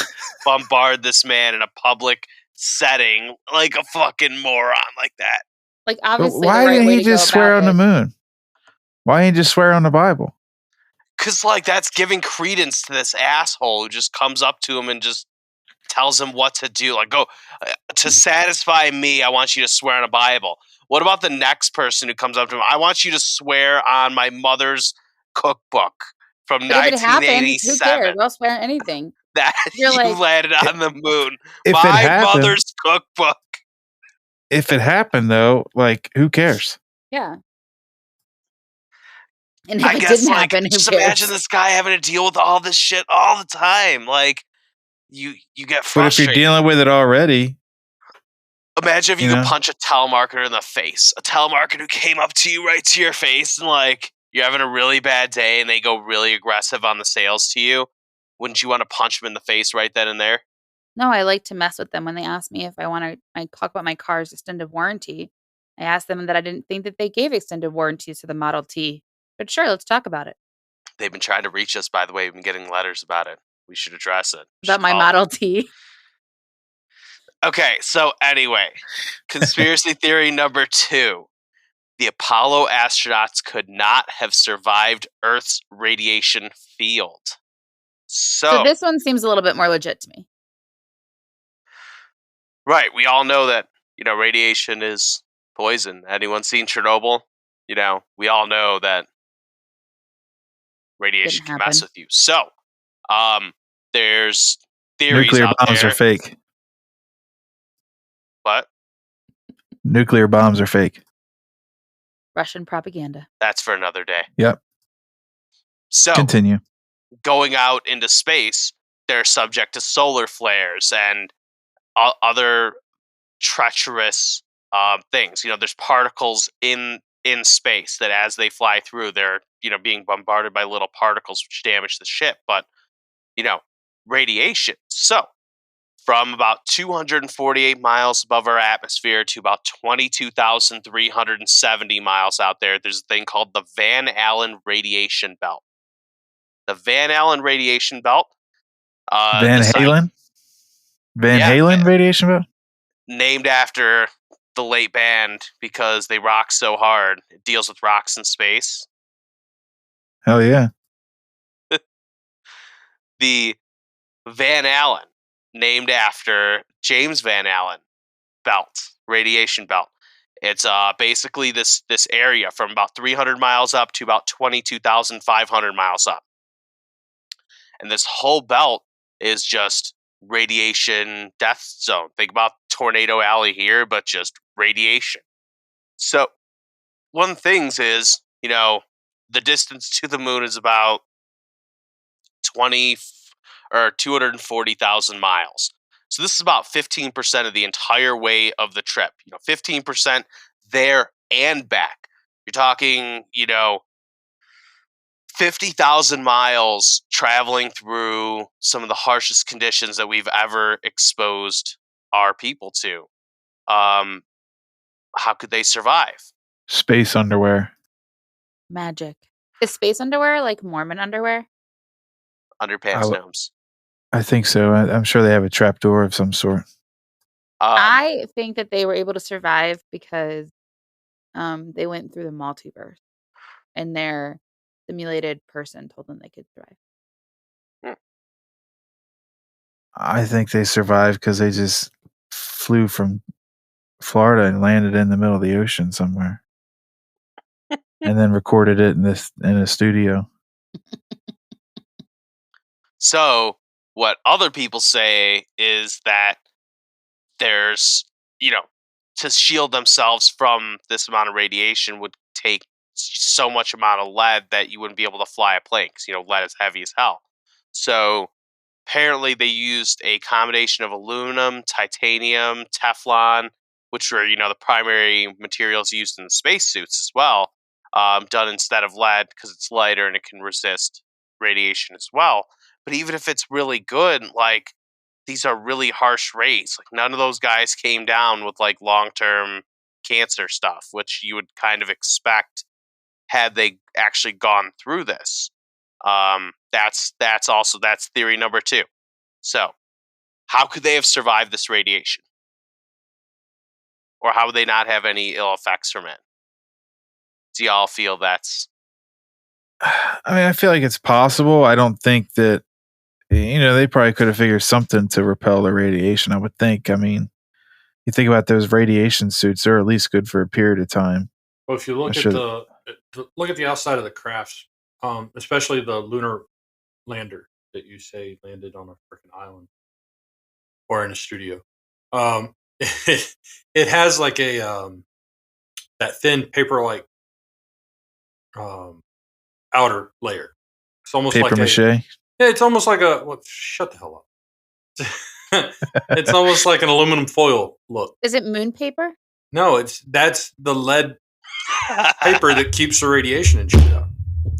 bombard this man in a public setting like a fucking moron like that. Like, But obviously, why the right didn't way he to just go swear about on the it. moon? Why didn't he just swear on the Bible? Because, like, that's giving credence to this asshole who just comes up to him and just tells him what to do. Like, go, to satisfy me, I want you to swear on a Bible. What about the next person who comes up to him? I want you to swear on my mother's cookbook from But if it happens, who 1987 cares? I'll swear on anything. that You're you like- landed on the moon. If it My happened, mother's cookbook. if it happened though, like who cares? Yeah. And if I it guess, didn't like, happen, who just cares? imagine this guy having to deal with all this shit all the time. Like, you get But if frustrated. you're dealing with it already, Imagine if you You could know? punch a telemarketer in the face. A telemarketer who came up to you right to your face and, like, you're having a really bad day and they go really aggressive on the sales to you. Wouldn't you want to punch them in the face right then and there? No, I like to mess with them when they ask me if I talk about my car's extended warranty. I asked them that I didn't think that they gave extended warranties to the Model T. But sure, let's talk about it. They've been trying to reach us, by the way. We've been getting letters about it. We should address it. We About should my call Model them. T. Okay, so anyway, conspiracy theory number 2. The Apollo astronauts could not have survived Earth's radiation field. So this one seems a little bit more legit to me. Right, we all know that, radiation is poison. Anyone seen Chernobyl? We all know that radiation can mess with you. So, there's theories Nuclear out bombs there. are fake. What? Nuclear bombs are fake. Russian propaganda. That's for another day. Yep. So, continue. Going out into space, they're subject to solar flares and other treacherous things. There's particles in space that as they fly through, they're being bombarded by little particles which damage the ship. But radiation. So from about 248 miles above our atmosphere to about 22,370 miles out there, there's a thing called the Van Allen radiation belt. The Van Allen radiation belt. Van Halen? Halen radiation belt? Named after the late band because they rock so hard. It deals with rocks in space. Hell yeah. The Van Allen, named after James Van Allen belt, radiation belt. It's basically this area from about 300 miles up to about 22,500 miles up. And this whole belt is just radiation death zone. Think about Tornado Alley here, but just radiation. So one of the things is, the distance to the moon is about 240,000 miles. So this is about 15% of the entire way of the trip. 15% there and back. You're talking, 50,000 miles traveling through some of the harshest conditions that we've ever exposed our people to. How could they survive? Space underwear. Magic. Is space underwear like Mormon underwear? Underpants gnomes. I think so. I'm sure they have a trapdoor of some sort. I think that they were able to survive because they went through the multiverse and their simulated person told them they could survive. I think they survived because they just flew from Florida and landed in the middle of the ocean somewhere. And then recorded it in a studio. So what other people say is that there's, to shield themselves from this amount of radiation would take so much amount of lead that you wouldn't be able to fly a plane because, lead is heavy as hell. So apparently they used a combination of aluminum, titanium, Teflon, which were, the primary materials used in the spacesuits as well, done instead of lead because it's lighter and it can resist radiation as well. But even if it's really good, these are really harsh rays. None of those guys came down with long-term cancer stuff, which you would kind of expect had they actually gone through this. That's theory number 2. So, how could they have survived this radiation? Or how would they not have any ill effects from it? Do y'all feel that's... I feel like it's possible. I don't think that, they probably could have figured something to repel the radiation, I would think. You think about those radiation suits, they're at least good for a period of time. Well, if you look at the outside of the crafts, especially the lunar lander that you say landed on a freaking island or in a studio, it has that thin paper outer layer. It's almost paper mache. It's almost like shut the hell up. It's almost like an aluminum foil look. Is it moon paper? No, that's the lead paper that keeps the radiation and shit out.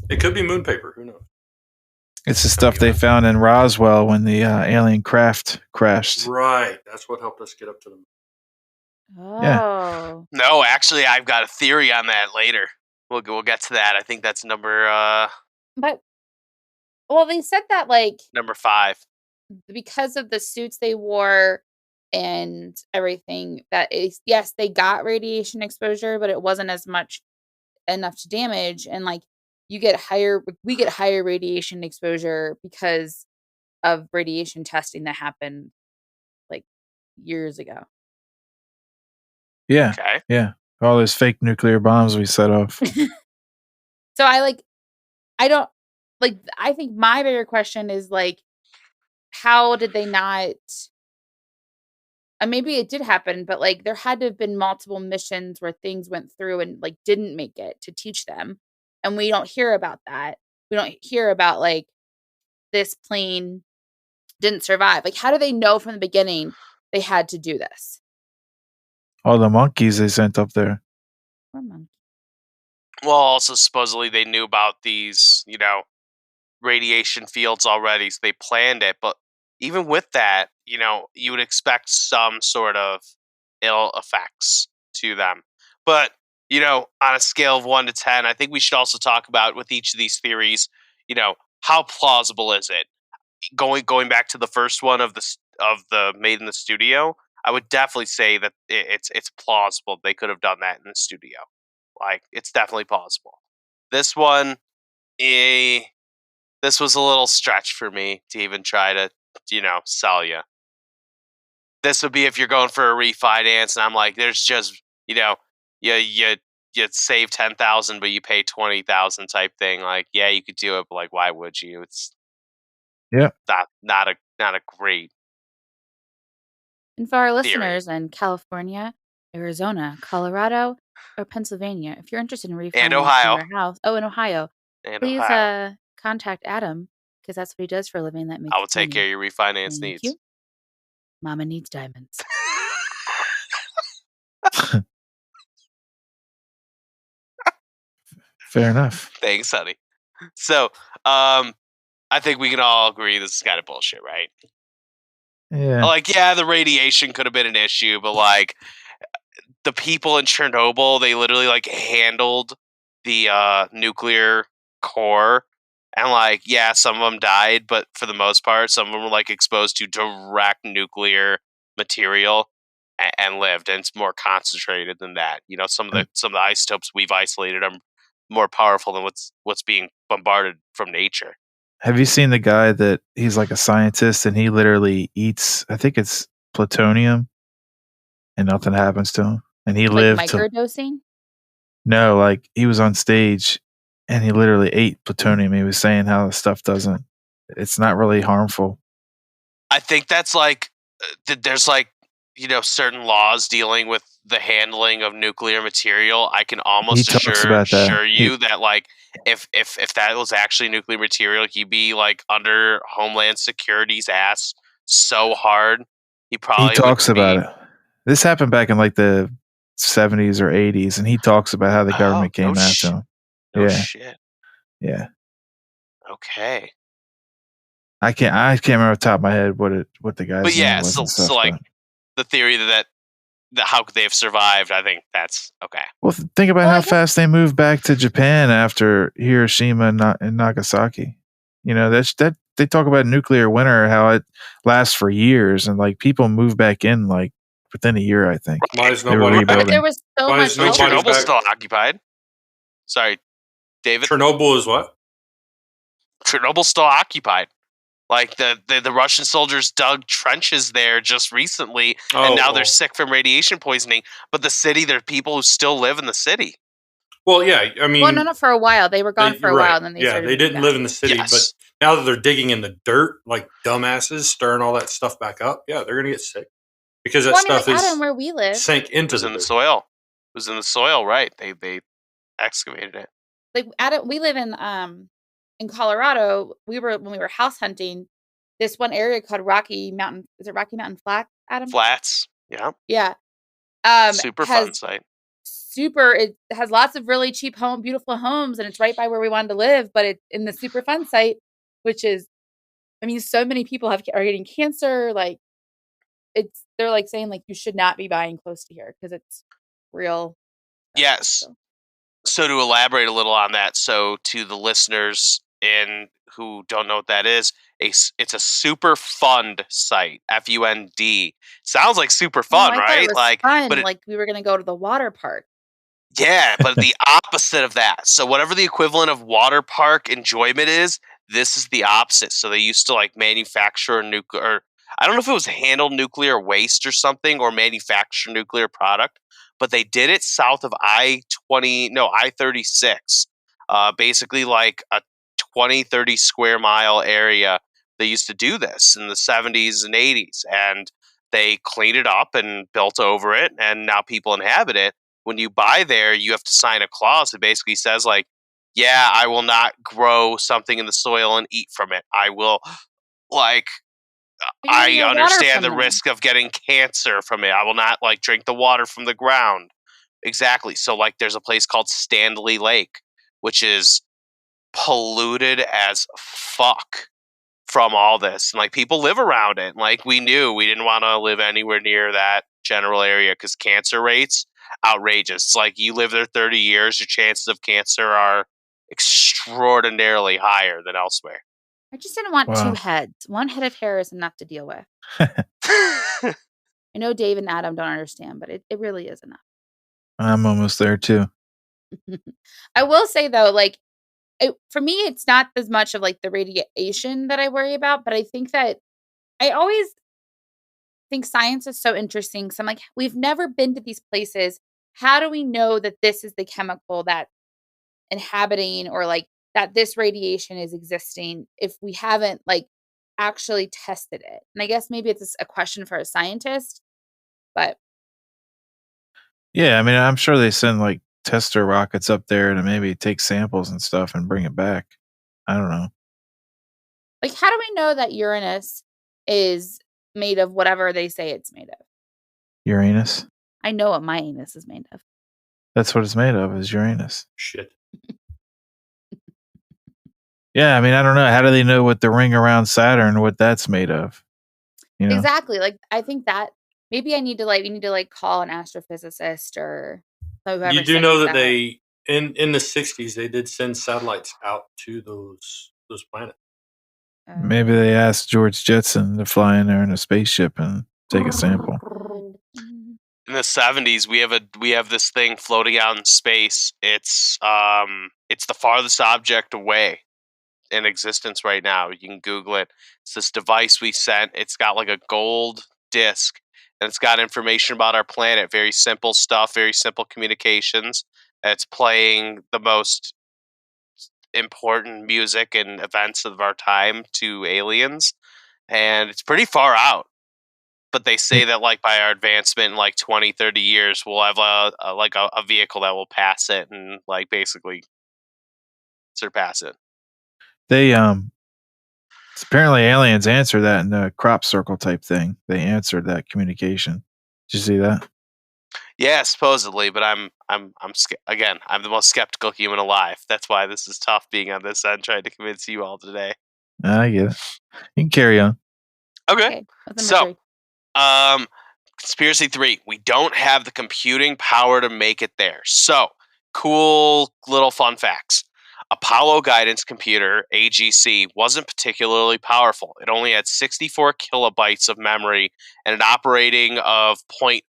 It could be moon paper. Who knows? It's the stuff they found in Roswell when the alien craft crashed. Right. That's what helped us get up to them. Oh. Yeah. No, actually, I've got a theory on that later. We'll get to that. I think that's number... Well, they said that number 5. because of the suits they wore, and everything that is, yes, they got radiation exposure, but it wasn't as much enough to damage. And like we get higher radiation exposure because of radiation testing that happened like years ago. Yeah. Okay. Yeah. All those fake nuclear bombs we set off. So I think my bigger question is like, how did they not? And maybe it did happen, but like there had to have been multiple missions where things went through and like didn't make it to teach them. And we don't hear about that. We don't hear about like this plane didn't survive. Like, how do they know from the beginning they had to do this? All the monkeys they sent up there. Poor monkey. Well, also supposedly they knew about these, radiation fields already, so they planned it. But even with that, you would expect some sort of ill effects to them. But, on a scale of 1 to 10, I think we should also talk about with each of these theories, how plausible is it? Going back to the first one of the made in the studio, I would definitely say that it's plausible they could have done that in the studio. Like, it's definitely plausible. This one, this was a little stretch for me to even try to, sell you. This would be if you're going for a refinance, and I'm like, there's just, you save 10,000, but you pay 20,000 type thing. Like, yeah, you could do it, but like, why would you? It's not a great. And for our theory. listeners in California, Arizona, Colorado, or Pennsylvania, if you're interested in refinancing Ohio. your house, in Ohio, And please Ohio. Contact Adam because that's what he does for a living. That makes I will take care of your refinance Thank needs. you. Mama needs diamonds. Fair enough. Thanks, honey. So, I think we can all agree this is kind of bullshit, right? Yeah. Like, yeah, the radiation could have been an issue, but like the people in Chernobyl, they literally like handled the nuclear core, and like, yeah, some of them died, but for the most part, some of them were like exposed to direct nuclear material and lived, and it's more concentrated than that. Some of the isotopes we've isolated are more powerful than what's being bombarded from nature. Have you seen the guy that he's like a scientist and he literally eats, I think it's plutonium, and nothing happens to him? And he lived microdosing? No, like he was on stage and he literally ate plutonium. He was saying how the stuff it's not really harmful. I think that's like, there's like, certain laws dealing with the handling of nuclear material. I can almost assure you that like, if that was actually nuclear material, he'd be like under Homeland Security's ass so hard. He talks about it. This happened back in like the 70s or 80s, and he talks about how the government came after him. No shit. Yeah. Okay. I can't remember off the top of my head what the guy's But yeah, name was and stuff, so like the theory that how could they have survived? I think that's okay. Well, think about how fast they moved back to Japan after Hiroshima and Nagasaki. That they talk about nuclear winter, how it lasts for years, and like people move back in like within a year. I think. Why is nobody back? There was so much. Chernobyl's still occupied. Sorry, David. Chernobyl is what? Chernobyl's still occupied. Like the Russian soldiers dug trenches there just recently, and now they're sick from radiation poisoning. But the city, there are people who still live in the city. Well, yeah, I mean, not for a while. They were gone for a while, and then they started. They didn't live in the city, but now that they're digging in the dirt like dumbasses, stirring all that stuff back up, yeah, they're gonna get sick because that stuff is Adam, where we live, sank into the soil. It was in the soil, right? They excavated it. Like Adam, we live in Colorado. When we were house hunting, this one area called Rocky Mountain. Is it Rocky Mountain Flats, Adam? Flats. Yeah. Yeah. Super fun site. It has lots of really cheap beautiful homes, and it's right by where we wanted to live, but it's in the super fun site, which is, I mean, so many people are getting cancer. Like they're like saying like you should not be buying close to here because it's real. Yes. So to elaborate a little on that, so to the listeners in who don't know what that is, it's a super fund site. FUND. Sounds like super fun, I thought right? it was Like, fun. but Like we were gonna go to the water park. yeah, but the opposite of that. So whatever the equivalent of water park enjoyment is, this is the opposite. So they used to like manufacture nuclear. I don't know if it was handle nuclear waste or something, or manufacture nuclear product, but they did it south of I-36. Basically like a 20-30 square mile area. They used to do this in the 70s and 80s, and they cleaned it up and built over it, and now people inhabit it. When you buy there, you have to sign a clause that basically says like, yeah, I will not grow something in the soil and eat from it. I will, like, But you're getting I your water understand from the them. risk of getting cancer from it. I will not like drink the water from the ground. Exactly. So like there's a place called Stanley Lake, which is polluted as fuck from all this. And like people live around it. Like we knew we didn't want to live anywhere near that general area because cancer rates outrageous. It's like you live there 30 years, your chances of cancer are extraordinarily higher than elsewhere. I just didn't want two Wow. heads. One head of hair is enough to deal with. I know Dave and Adam don't understand, but it really is enough. I'm almost there too. I will say though, like for me, it's not as much of like the radiation that I worry about, but I think that I always think science is so interesting. So I'm like, we've never been to these places. How do we know that this is the chemical that's inhabiting or like that this radiation is existing if we haven't like actually tested it? And I guess maybe it's a question for a scientist, but Yeah, I mean, I'm sure they send like tester rockets up there to maybe take samples and stuff and bring it back. I don't know. like, how do we know that Uranus is made of whatever they say it's made of? Uranus. I know what my anus is made of. That's what it's made of, is Uranus. Shit. Yeah, I mean, I don't know. How do they know what the ring around Saturn, what that's made of? You know? Exactly. Like, I think that maybe we need to like call an astrophysicist or whoever. You do know that they in the 60s they did send satellites out to those planets. Maybe they asked George Jetson to fly in there in a spaceship and take a sample. In the 70s, we have this thing floating out in space. It's the farthest object away in existence right now. You can Google it. It's this device we sent. It's got like a gold disc, and it's got information about our planet. Very simple stuff, very simple communications. And it's playing the most important music and events of our time to aliens, and it's pretty far out. But they say that like by our advancement in like 20, 30 years, we'll have a vehicle that will pass it and like basically surpass it. They apparently aliens answer that in a crop circle type thing. They answered that communication. Did you see that? Yeah, supposedly, but I'm the most skeptical human alive. That's why this is tough being on this end trying to convince you all today. I get it. You can carry on. Okay. So, conspiracy 3. We don't have the computing power to make it there. So, cool little fun facts. Apollo guidance computer, AGC, wasn't particularly powerful. It only had 64 kilobytes of memory and an operating of 0.043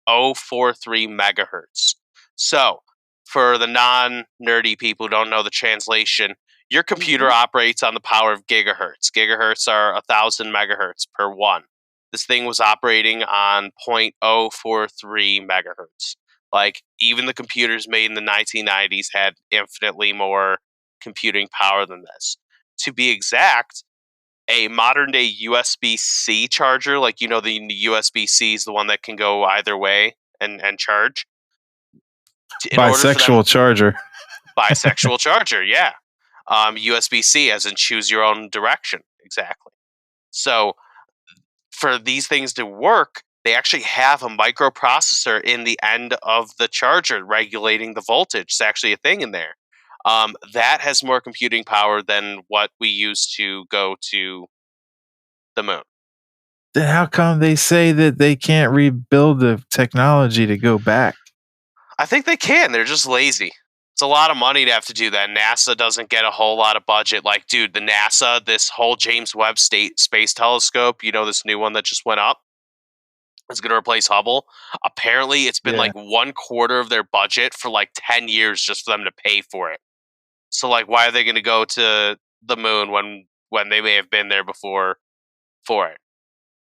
megahertz. So, for the non-nerdy people who don't know the translation, your computer operates on the power of gigahertz. Gigahertz are 1,000 megahertz per one. This thing was operating on 0.043 megahertz. Like, even the computers made in the 1990s had infinitely more computing power than this. To be exact, a modern day USB-C charger, like the USB-C is the one that can go either way and charge. Bisexual charger. Bisexual charger, yeah. USB-C as in choose your own direction. Exactly. So for these things to work, they actually have a microprocessor in the end of the charger regulating the voltage. It's actually a thing in there. That has more computing power than what we use to go to the moon. Then how come they say that they can't rebuild the technology to go back? I think they can. They're just lazy. It's a lot of money to have to do that. NASA doesn't get a whole lot of budget. Like, dude, the NASA, this whole James Webb Space Telescope, this new one that just went up, is going to replace Hubble. Apparently, it's been like 1/4 of their budget for like 10 years just for them to pay for it. So, like, why are they going to go to the moon when they may have been there before for it?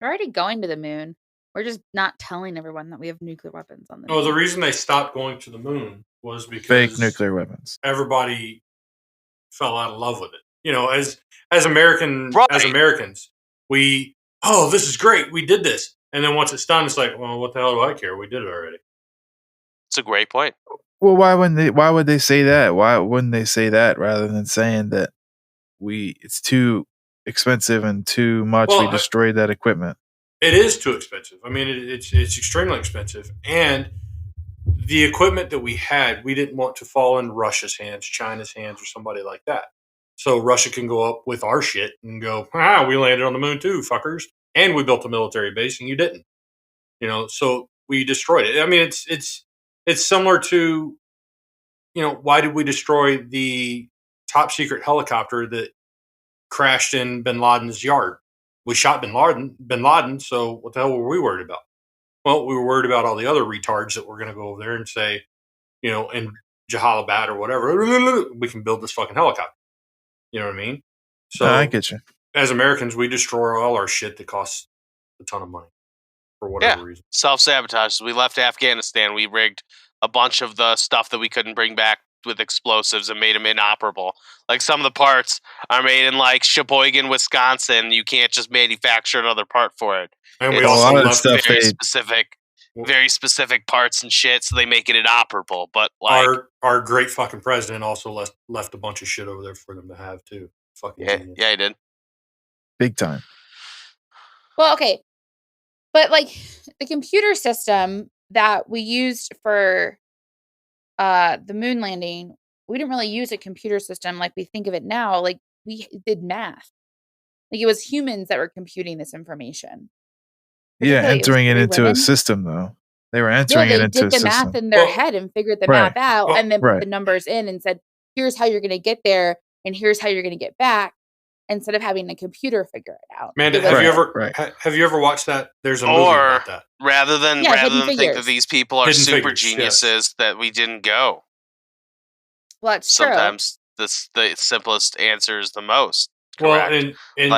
We're already going to the moon. We're just not telling everyone that we have nuclear weapons on the No, moon. the reason they stopped going to the moon was because Fake nuclear weapons. Everybody fell out of love with it. As Americans, we this is great. We did this, and then once it's done, it's like, well, what the hell do I care? We did it already. It's a great point. Well, why would they say that? Why wouldn't they say that rather than saying that it's too expensive and too much? Well, we destroyed that equipment. It is too expensive. I mean, it's extremely expensive, and the equipment that we had, we didn't want to fall in Russia's hands, China's hands, or somebody like that. So Russia can go up with our shit and go, we landed on the moon too, fuckers, and we built a military base, and you didn't. So we destroyed it. I mean, it's similar to, why did we destroy the top secret helicopter that crashed in Bin Laden's yard? We shot Bin Laden, so what the hell were we worried about? Well, we were worried about all the other retards that were going to go over there and say, in Jalalabad or whatever, we can build this fucking helicopter. You know what I mean? So I get you. As Americans, we destroy all our shit that costs a ton of money for whatever reason. Self-sabotage. We left Afghanistan. We rigged a bunch of the stuff that we couldn't bring back with explosives and made them inoperable. Like, some of the parts are made in like Sheboygan, Wisconsin. You can't just manufacture another part for it. And we also left very specific parts and shit, so they make it inoperable. But like our great fucking president also left a bunch of shit over there for them to have too. Fucking genius. Yeah, he did. Big time. Well, okay. But like the computer system that we used for the moon landing, we didn't really use a computer system like we think of it now. Like, we did math. Like, it was humans that were computing this information. Yeah, entering it into a system, though. They were entering it into a system. They did the math in their head and figured the math out, and then put the numbers in and said, here's how you're going to get there, and here's how you're going to get back, instead of having a computer figure it out. Amanda, have you ever watched that? There's a movie about that. Rather than think that these people are super geniuses, that we didn't go. Well, that's sometimes the simplest answer is the most correct. Well,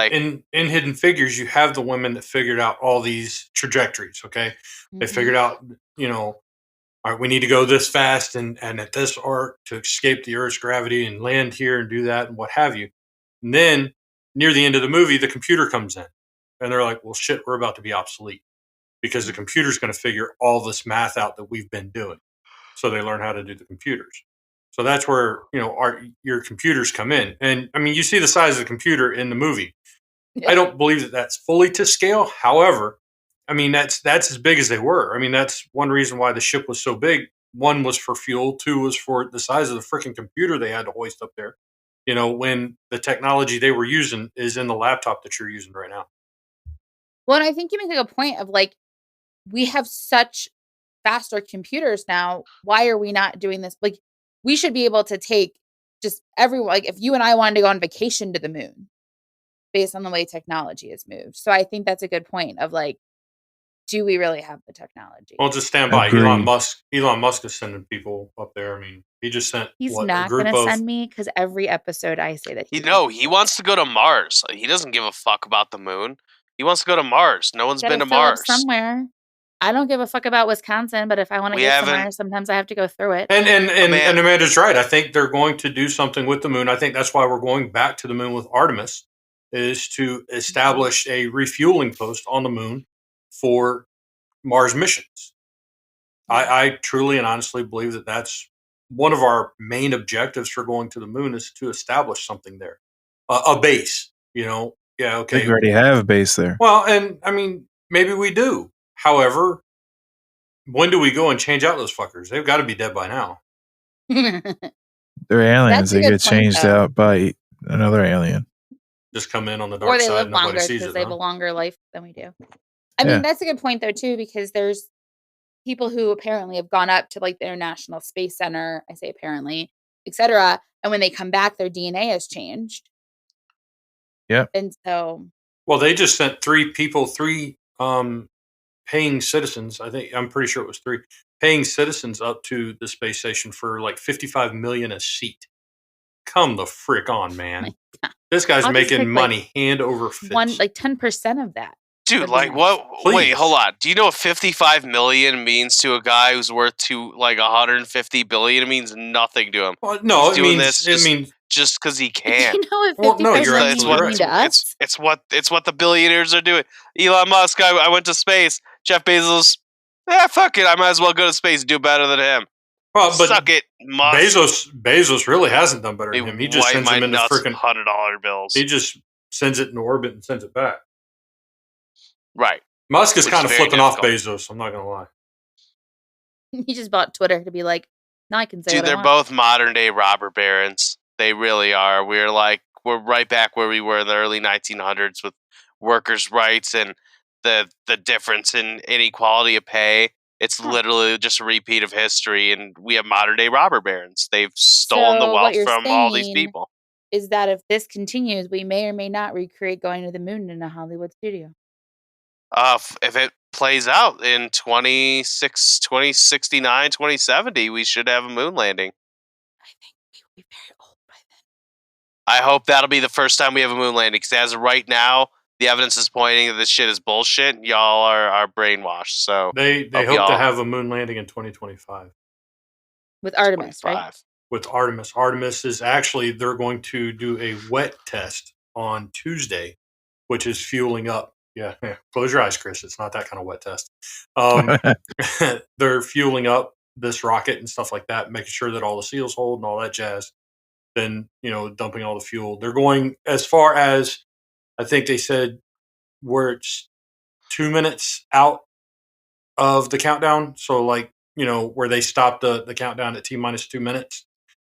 in Hidden Figures, you have the women that figured out all these trajectories. Okay, they figured out, all right, we need to go this fast and at this arc to escape the Earth's gravity and land here and do that and what have you. And then near the end of the movie, the computer comes in, and they're like, well, shit, we're about to be obsolete because the computer's going to figure all this math out that we've been doing. So they learn how to do the computers. So that's where, your computers come in. And I mean, you see the size of the computer in the movie. Yeah. I don't believe that that's fully to scale. However, I mean, that's as big as they were. I mean, that's one reason why the ship was so big. One was for fuel. Two was for the size of the freaking computer they had to hoist up there. When the technology they were using is in the laptop that you're using right now. Well, and I think you make a point of like, we have such faster computers now. Why are we not doing this? Like, we should be able to take just everyone. Like, if you and I wanted to go on vacation to the moon based on the way technology has moved. So I think that's a good point of like, do we really have the technology? Well, just stand by. Elon Musk is sending people up there. I mean, he just sent. He's not going to send me because every episode I say that. He wants to go to Mars. He doesn't give a fuck about the moon. He wants to go to Mars. No one's been to Mars. Somewhere. I don't give a fuck about Wisconsin, but if I want to get somewhere, sometimes I have to go through it. And Amanda's right. I think they're going to do something with the moon. I think that's why we're going back to the moon with Artemis, is to establish a refueling post on the moon for Mars missions. I truly and honestly believe that that's one of our main objectives for going to the moon, is to establish something there, a base. Yeah, okay. We already have a base there. Well, and I mean, maybe we do. However, when do we go and change out those fuckers? They've got to be dead by now. They're aliens. They get changed out by another alien. Just come in on the dark side. Or they live longer because they have a longer life than we do. I mean, that's a good point, though, too, because there's people who apparently have gone up to like the International Space Center. I say apparently, etc. And when they come back, their DNA has changed. Yep. And so, Well, they just sent three paying citizens. I'm pretty sure it was 3 paying citizens up to the space station for like $55 million a seat. Come the frick on, man! This guy's I'll just making take, money hand over fist. 10% of that. Dude, That'd be like nice. what? Please. Wait, hold on. Do you know what 55 million means to a guy who's worth to like 150 billion? It means nothing to him. Well, no, He's it doing means this it means just because he Do can. you know what Well, 55 no, you're million It's absolutely mean right. to us? it's what the billionaires are doing. Elon Musk, I went to space. Jeff Bezos, fuck it. I might as well go to space and do better than him. well, but Suck it, Musk. Bezos really hasn't done better He than him. He just wiped sends my them into nuts freaking. $100 bills. He just sends it in orbit and sends it back. Right. Musk is Which kind is of very flipping off difficult. Bezos. I'm not gonna lie. He just bought Twitter to be like, now I can say Dude, what I they're want. both modern day robber barons. They really are. We're right back where we were in the early 1900s with workers' rights and the difference in inequality of pay. It's literally just a repeat of history, and we have modern day robber barons. They've stolen the So what wealth you're from all these saying people. is that if this continues, we may or may not recreate going to the moon in a Hollywood studio. If it plays out in 2069, 2070, we should have a moon landing. I think we will be very old by then. I hope that'll be the first time we have a moon landing, because as of right now, the evidence is pointing that this shit is bullshit. Y'all are brainwashed. So They Hope hope to y'all- have a moon landing in 2025 With Artemis, right? 25. with Artemis. Artemis is actually they're going to do a wet test on Tuesday, which is fueling up. Yeah, close your eyes, Chris. It's not that kind of wet test. They're fueling up this rocket and stuff like that, making sure that all the seals hold and all that jazz. Then dumping all the fuel. They're going as far as I think they said where it's 2 minutes out of the countdown. So where they stop the countdown at T-minus 2 minutes,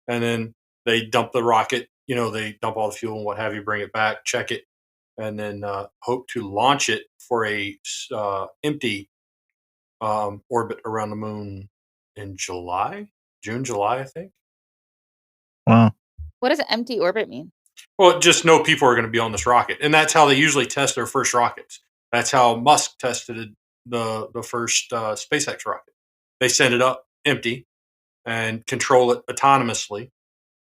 and then they dump the rocket. They dump all the fuel and what have you, bring it back, check it, and then hope to launch it for a empty orbit around the moon in June, July, I think. Wow. What does empty orbit mean? Well, just no people are going to be on this rocket, and that's how they usually test their first rockets. That's how Musk tested the first SpaceX rocket. They send it up empty and control it autonomously,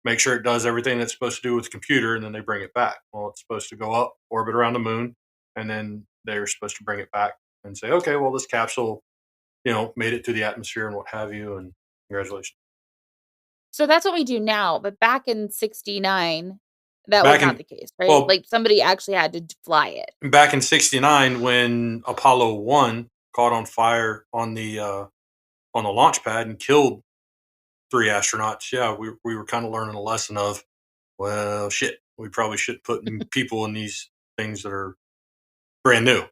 make sure it does everything that's supposed to do with the computer, and then they bring it back. Well, it's supposed to go up, orbit around the moon, and then they're supposed to bring it back and say, okay, well, this capsule, made it through the atmosphere and what have you, and congratulations. So that's what we do now. But back in 69, that Back was not in- the case, right? well- Like somebody actually had to fly it. Back in '69, when Apollo 1 caught on fire on the launch pad and killed 3 astronauts, yeah, we were kind of learning a lesson of, well, shit, we probably should put people in these things that are brand new,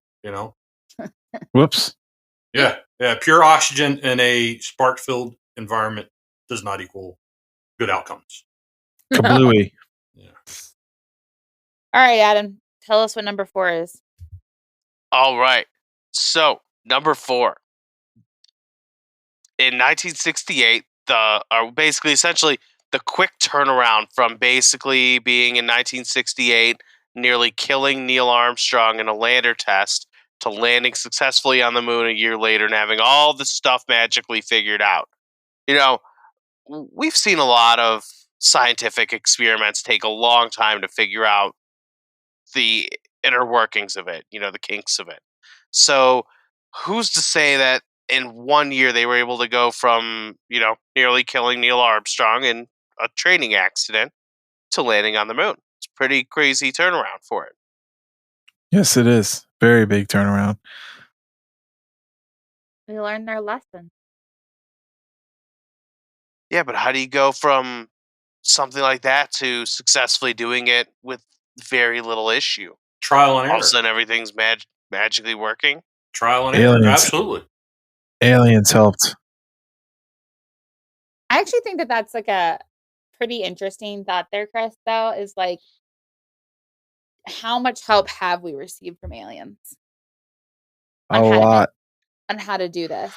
Whoops. Yeah, pure oxygen in a spark-filled environment does not equal good outcomes. Kablooey. All right, Adam, tell us what number 4 is. All right. So, number 4. In 1968, essentially the quick turnaround from basically being in 1968, nearly killing Neil Armstrong in a lander test, to landing successfully on the moon a year later and having all the stuff magically figured out. We've seen a lot of scientific experiments take a long time to figure out the inner workings of it, the kinks of it. So who's to say that in 1 year they were able to go from, nearly killing Neil Armstrong in a training accident to landing on the moon? It's a pretty crazy turnaround for it. Yes, it is. Very big turnaround. They learned their lesson. Yeah, but how do you go from something like that to successfully doing it with very little issue? Trial and All error. of a sudden everything's magically working? Trial and error. Aliens. Absolutely. Aliens helped. I actually think that that's like a pretty interesting thought there, Chris, though, is like, how much help have we received from aliens? A lot. On how to do this.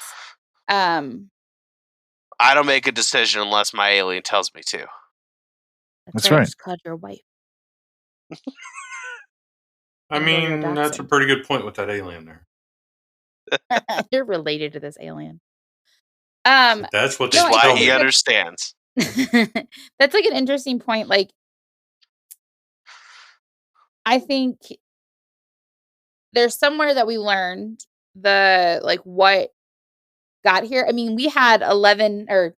I don't make a decision unless my alien tells me to. That's I right. just called your wife. I And go your mean, that's a dachshund. pretty good point with that alien there. You're related to this alien. That's what they No, I Why tell think he me. understands. that's like an interesting point. Like, I think there's somewhere that we learned what got here. I mean, we had 11 or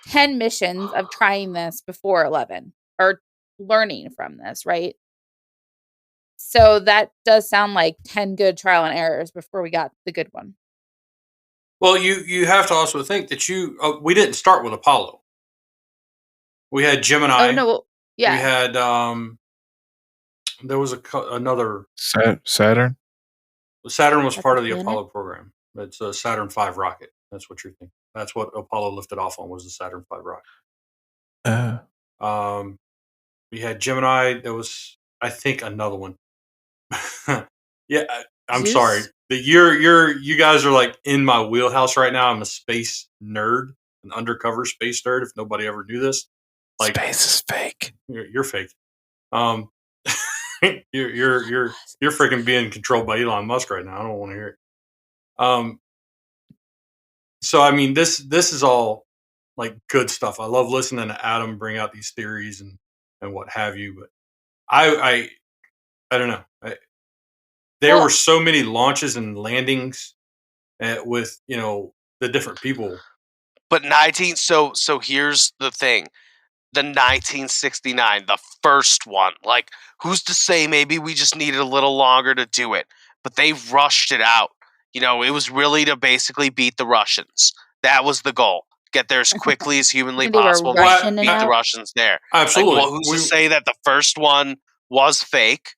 10 missions of trying this before 11 or learning from this, right? So that does sound like 10 good trial and errors before we got the good one. Well, you have to also think that we didn't start with Apollo. We had Gemini. Oh no, yeah. We had there was another Saturn. Saturn was That's part a of the planet? Apollo program. It's a Saturn V rocket. That's what you're thinking. That's what Apollo lifted off on, was the Saturn V rocket. We had Gemini. There was, I think, another one. Yeah, I'm Zeus? sorry. You guys are like in my wheelhouse right now. I'm a space nerd, an undercover space nerd. If nobody ever knew this, like, Space is fake. you're fake. You're freaking being controlled by Elon Musk right now. I don't want to hear it. So I mean, this is all like good stuff. I love listening to Adam bring out these theories and what have you. But I don't know. There Well- were so many launches and landings with the different people. But so here's the thing. The 1969, the first one. Like, who's to say maybe we just needed a little longer to do it? But they rushed it out. It was really to basically beat the Russians. That was the goal. Get there as quickly as humanly They were possible. rushing it Beat the out? Russians there. Absolutely. Like, well, who's to say that the first one was fake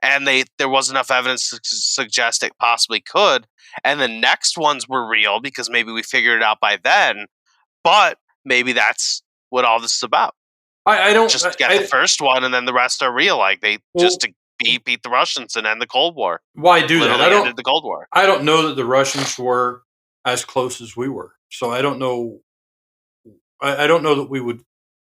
and there was enough evidence to suggest it possibly could, and the next ones were real because maybe we figured it out by then, but maybe that's what all this is about. I don't just get the first one and then the rest are real. Like, just to beat the Russians and end the Cold War. Why do Literally that? ended the Cold War. I don't know that the Russians were as close as we were, so I don't know. I don't know that we would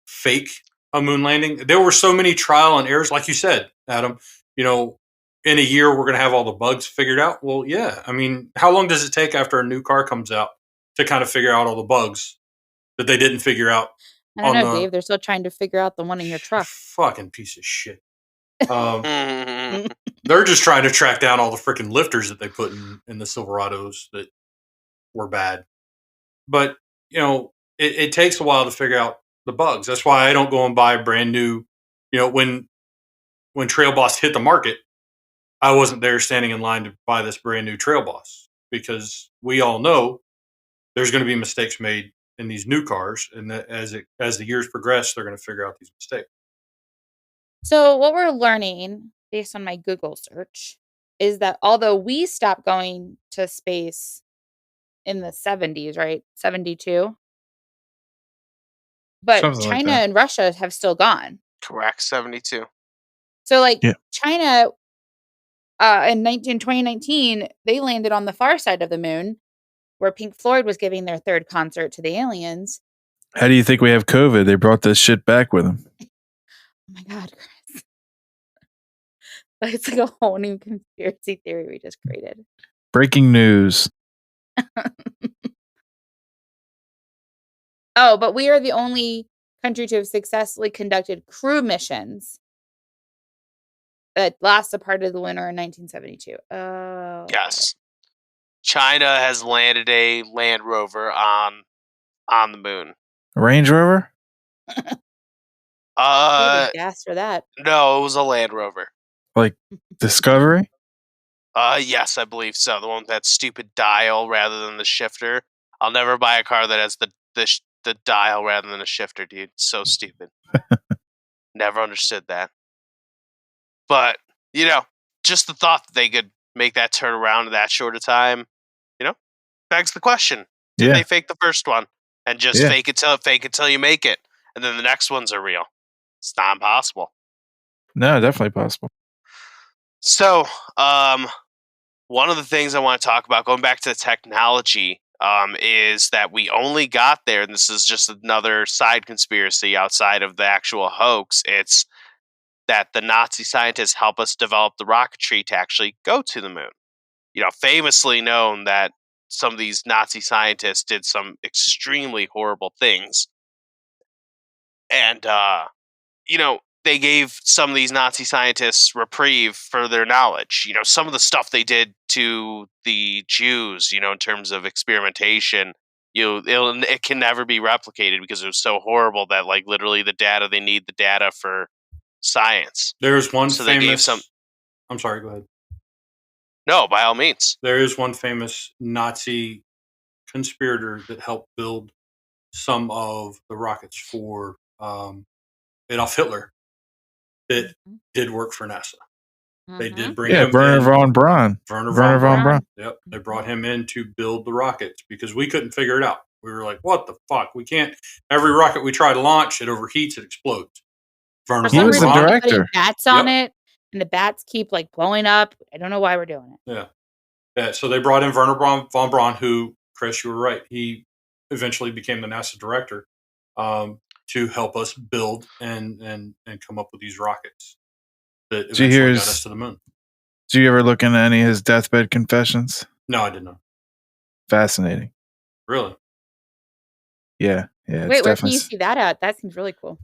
fake a moon landing. There were so many trial and errors, like you said, Adam. In a year we're going to have all the bugs figured out. Well, yeah. I mean, how long does it take after a new car comes out to kind of figure out all the bugs that they didn't figure out? I don't know, Dave. They're still trying to figure out the one in your truck. Fucking piece of shit. They're just trying to track down all the freaking lifters that they put in the Silverados that were bad. But, it takes a while to figure out the bugs. That's why I don't go and buy brand new. When Trail Boss hit the market, I wasn't there standing in line to buy this brand new Trail Boss, because we all know there's going to be mistakes made in these new cars, and that as the years progress, they're going to figure out these mistakes. So what we're learning based on my Google search is that although we stopped going to space in the 70s, right? 72. But Something like China that. and Russia have still gone. Correct, 72. So Yeah. China in 2019, they landed on the far side of the moon where Pink Floyd was giving their third concert to the aliens. How do you think we have COVID? They brought this shit back with them. Oh my God, Chris. It's like a whole new conspiracy theory we just created. Breaking news. Oh, but we are the only country to have successfully conducted crew missions that last a part of the lunar in 1972. Oh. Yes. China has landed a Land Rover on the moon. Range Rover? Gas for that. No, it was a Land Rover. Like Discovery? Yes, I believe so. The one with that stupid dial rather than the shifter. I'll never buy a car that has the dial rather than a shifter, dude. So stupid. Never understood that. But, just the thought that they could make that turn around in that short a time, begs the question. Did they fake the first one and just fake it till you make it, and then the next ones are real? It's not impossible. No, definitely possible. So, one of the things I want to talk about, going back to the technology, is that we only got there, and this is just another side conspiracy outside of the actual hoax. It's that the Nazi scientists help us develop the rocketry to actually go to the moon. Famously known that some of these Nazi scientists did some extremely horrible things. And, they gave some of these Nazi scientists reprieve for their knowledge. Some of the stuff they did to the Jews, in terms of experimentation, it can never be replicated because it was so horrible that, like, literally they need the data for science. There's one So famous. they gave some. I'm sorry. Go ahead. No, by all means. There is one famous Nazi conspirator that helped build some of the rockets for Adolf Hitler that did work for NASA. They did bring him Werner in. von Braun. Werner von Braun. Yep, they brought him in to build the rockets because we couldn't figure it out. We were like, "What the fuck? We can't." Every rocket we try to launch, it overheats, it explodes. For He some was the reason, we're director. putting bats on it, and the bats keep like blowing up. I don't know why we're doing it. Yeah. So they brought in Werner von Braun, who, Chris, you were right. He eventually became the NASA director to help us build and come up with these rockets that eventually got us to the moon. Did you ever look into any of his deathbed confessions? No, I did not. Fascinating. Really? Yeah. Wait, where can you see that at? That seems really cool.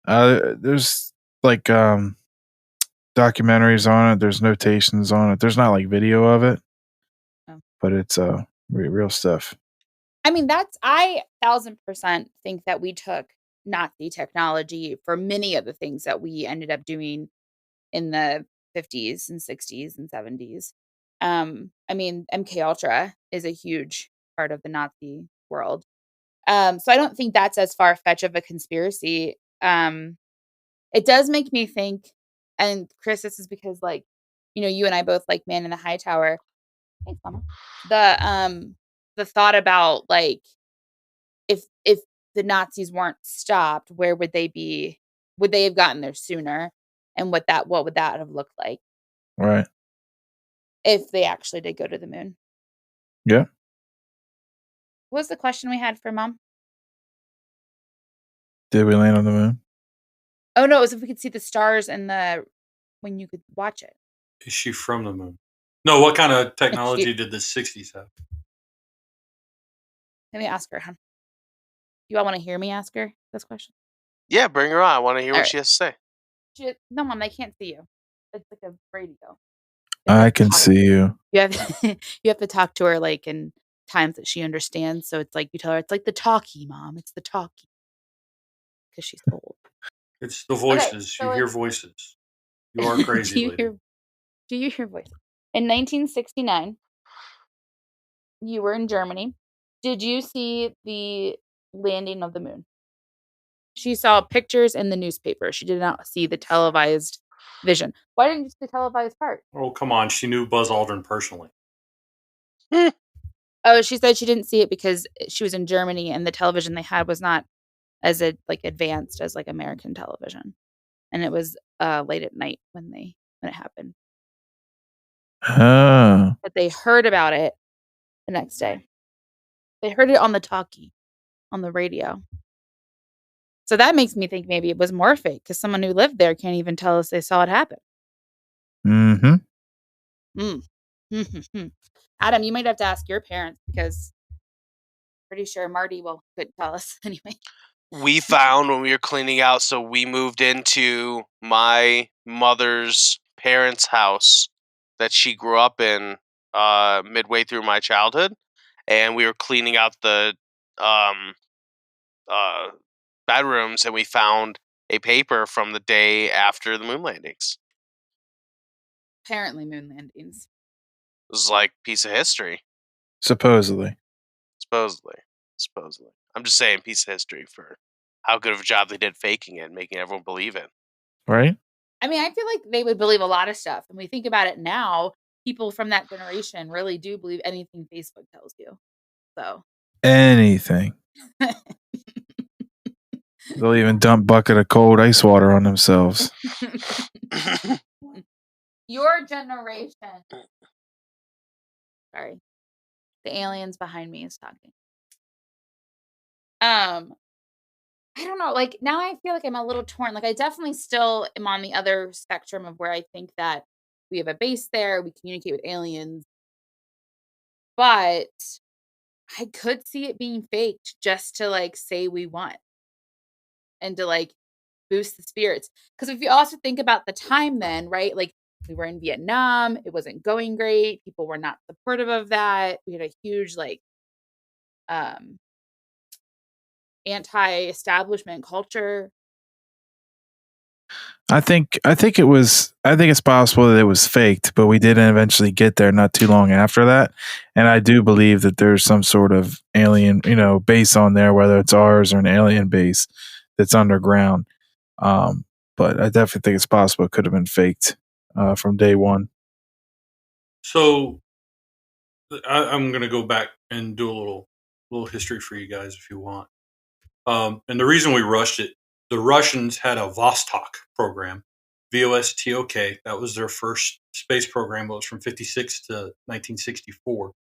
There's like documentaries on it. There's notations on it. There's not like video of it, but it's real stuff. I mean, I 1000% think that we took Nazi technology for many of the things that we ended up doing in the 50s and 60s and 70s. I mean, MK Ultra is a huge part of the Nazi world. So I don't think that's as far-fetched of a conspiracy. It does make me think, and Chris, this is because, like, you and I both like Man in the High Tower. Thanks, Mama. The thought about, like, if the Nazis weren't stopped, where would they be? Would they have gotten there sooner? And what would that have looked like? Right. If they actually did go to the moon. Yeah. What was the question we had for Mom? Did we land on the moon? Oh, no, it was if we could see the stars and when you could watch it. Is she from the moon? No, what kind of technology did the 60s have? Let me ask her, huh? You all want to hear me ask her this question? Yeah, bring her on. I want to hear what she has to say. No, Mom, they can't see you. It's like a radio. I can see you. You have to talk to her like in times that she understands. So it's like you tell her it's like the talkie, Mom. It's the talkie. Because she's old. It's the voices. Okay, so you hear voices. You are crazy. Do you hear voices? In 1969, you were in Germany. Did you see the landing of the moon? She saw pictures in the newspaper. She did not see the televised vision. Why didn't you see the televised part? Oh, come on. She knew Buzz Aldrin personally. Oh, she said she didn't see it because she was in Germany and the television they had was not as advanced as like American television. And it was late at night when it happened. Oh. But they heard about it the next day. They heard it on the talkie, on the radio. So that makes me think maybe it was more fake because someone who lived there can't even tell us they saw it happen. Adam, you might have to ask your parents because I'm pretty sure Marty couldn't tell us anyway. We found when we were cleaning out, so we moved into my mother's parents' house that she grew up in midway through my childhood, and we were cleaning out the bedrooms, and we found a paper from the day after the moon landings. Apparently moon landings. It was like a piece of history. Supposedly. I'm just saying piece of history for how good of a job they did faking it and making everyone believe it. Right? I mean, I feel like they would believe a lot of stuff. And we think about it now, people from that generation really do believe anything Facebook tells you. So anything. They'll even dump bucket of cold ice water on themselves. Your generation. Sorry. The aliens behind me is talking. I don't know, like, now I feel like I'm a little torn, like, I definitely still am on the other spectrum of where I think that we have a base there, we communicate with aliens, but I could see it being faked just to, like, say we won and to, like, boost the spirits. Because if you also think about the time then, right, like, we were in Vietnam, it wasn't going great, people were not supportive of that, we had a huge, like, um, anti-establishment culture. I think it's possible that it was faked, but we didn't eventually get there not too long after that. And I do believe that there's some sort of alien, base on there, whether it's ours or an alien base that's underground. Um, but I definitely think it's possible it could have been faked from day one. So I'm going to go back and do a little history for you guys if you want. And the reason we rushed it, the Russians had a Vostok program, VOSTOK. That was their first space program. It was from 56 to 1964.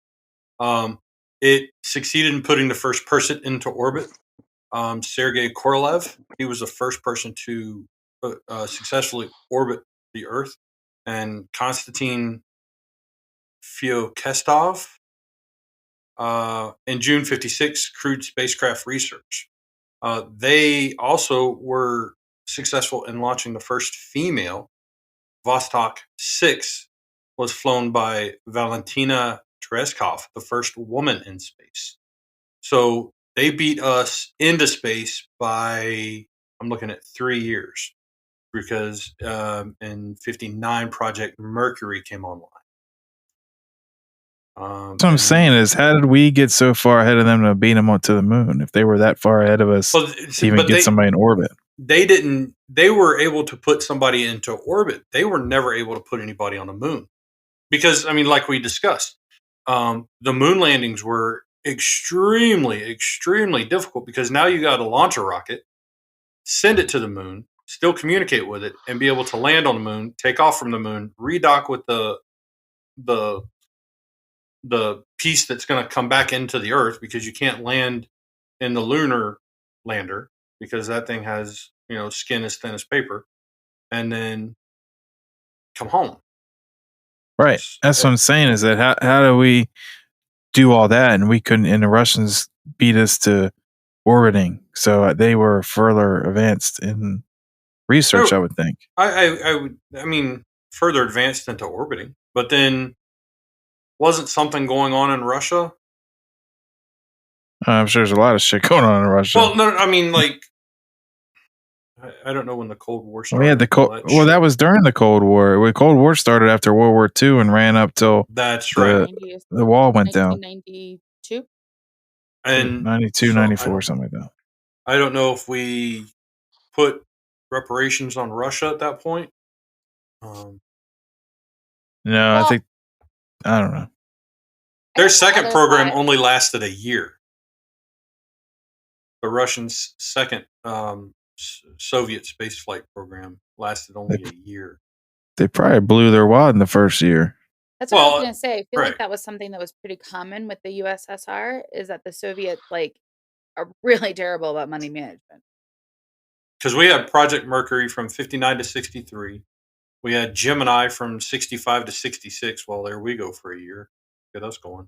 It succeeded in putting the first person into orbit. Sergei Korolev, he was the first person to successfully orbit the Earth. And Konstantin Fyokestov, in June 56, crewed spacecraft research. They also were successful in launching the first female. Vostok 6 was flown by Valentina Tereshkov, the first woman in space. So they beat us into space by, I'm looking at 3 years, because in 59, Project Mercury came online. What I'm saying is, how did we get so far ahead of them to beat them onto the moon if they were that far ahead of us to even get somebody in orbit? They were able to put somebody into orbit. They were never able to put anybody on the moon. Because, I mean, like we discussed, the moon landings were extremely, extremely difficult because now you got to launch a rocket, send it to the moon, still communicate with it, and be able to land on the moon, take off from the moon, redock with the piece that's going to come back into the Earth, because you can't land in the lunar lander because that thing has, skin as thin as paper, and then come home. Right. That's what I'm saying, is that how do we do all that and we couldn't, and the Russians beat us to orbiting. So they were further advanced in research, I would think. I mean, further advanced into orbiting, but then wasn't something going on in Russia? I'm sure there's a lot of shit going on in Russia. Well, no, I mean, like, I don't know when the Cold War started. We had that was during the Cold War. The Cold War started after World War II and ran up till that's right. The wall went down. 1992 and 92, 94, something like that. I don't know if we put reparations on Russia at that point. No, I don't know. Their second program only lasted a year. The Russians' second Soviet spaceflight program lasted only a year. They probably blew their wad in the first year. That's what I was going to say. I feel like that was something that was pretty common with the USSR, is that the Soviets, like, are really terrible about money management. Because we had Project Mercury from 59 to 63. We had Gemini from 65 to 66. Well, there we go for a year. Get us going.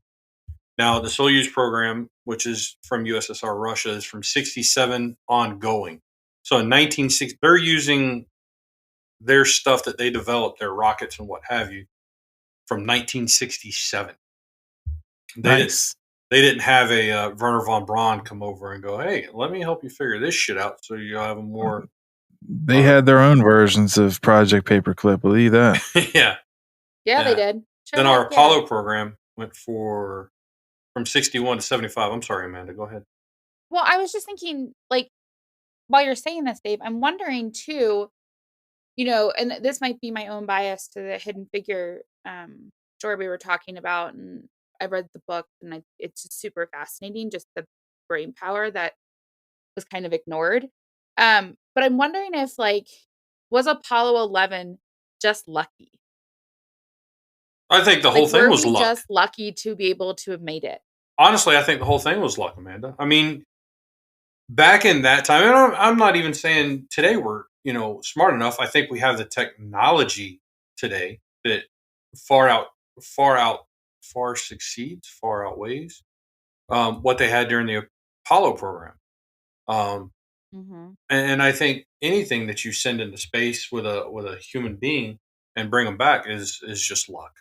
Now, the Soyuz program, which is from USSR Russia, is from 67 ongoing. So in 1960, they're using their stuff that they developed, their rockets and what have you, from 1967. Nice. They didn't have a Werner von Braun come over and go, hey, let me help you figure this shit out so you'll have a more... They had their own versions of Project Paperclip, believe that. Yeah, they did. Then our Apollo program went from 61 to 75. I'm sorry, Amanda, go ahead. Well, I was just thinking, like, while you're saying this, Dave, I'm wondering too, and this might be my own bias to the Hidden Figure story we were talking about, and I read the book, and it's just super fascinating, just the brain power that was kind of ignored. But I'm wondering if, like, was Apollo 11 just lucky? I think the whole Like, thing were was we luck. just lucky to be able to have made it? Honestly, I think the whole thing was luck, Amanda. I mean, back in that time, and I'm not even saying today we're smart enough. I think we have the technology today that far succeeds, far outweighs what they had during the Apollo program. Mm-hmm. And I think anything that you send into space with a human being and bring them back is just luck.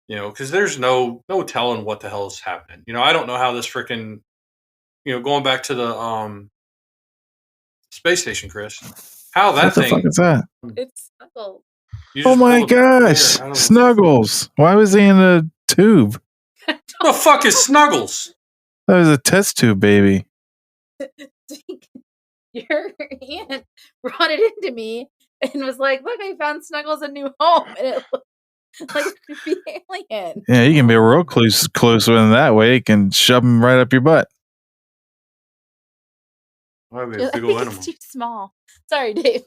Because there's no telling what the hell is happening. I don't know how this freaking going back to the space station, Chris. How that What the thing? fuck is that? It's Snuggles. You Oh just my pulled air gosh, out of the- Snuggles! Why was he in a tube? the fuck is Snuggles? That was a test tube baby. Your aunt brought it into me and was like, "Look, I found Snuggles a new home," and it looked like a creepy alien. Yeah, you can be real close with him that way. You can shove him right up your butt. That'd be I a big think old it's animal. too small. Sorry, Dave.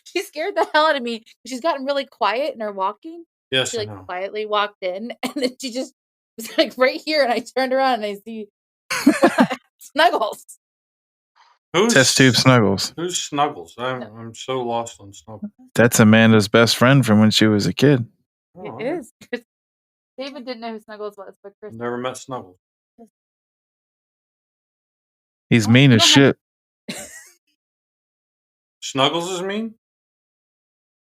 She scared the hell out of me. She's gotten really quiet in her walking. Yes, She I like know. quietly walked in, and then she just was like right here, and I turned around and I see Snuggles. Who's Test tube Snuggles. Who's Snuggles? I'm so lost on Snuggles. That's Amanda's best friend from when she was a kid. Oh, It is. David didn't know who Snuggles was, but Chris. Never met Snuggles. He's mean as shit. Snuggles is mean?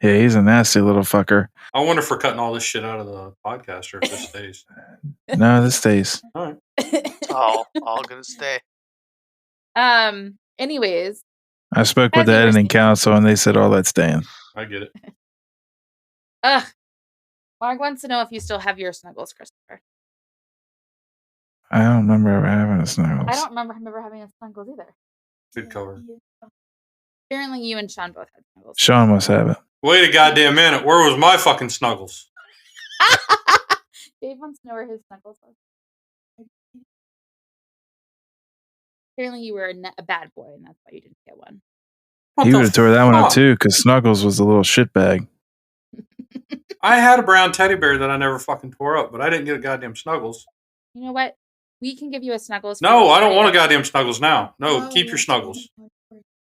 Yeah, he's a nasty little fucker. I wonder if we're cutting all this shit out of the podcast or if this stays. No, this stays. All right. It's all gonna stay. Anyways, I spoke with Have the you ever editing seen- council and they said all that's staying. I get it. Mark wants to know if you still have your Snuggles, Christopher. I don't remember ever having a Snuggles. I don't remember having a Snuggles either. Good cover. Apparently, you and Sean both had Snuggles. Sean must have it. Wait a goddamn minute. Where was my fucking Snuggles? Dave wants to know where his Snuggles was. Apparently, you were a bad boy, and that's why you didn't get one. He would have tore that one up fuck? too, because Snuggles was a little shitbag. I had a brown teddy bear that I never fucking tore up, but I didn't get a goddamn Snuggles. You know what? We can give you a Snuggles. No, I don't want a goddamn Snuggles now. No, keep your Snuggles.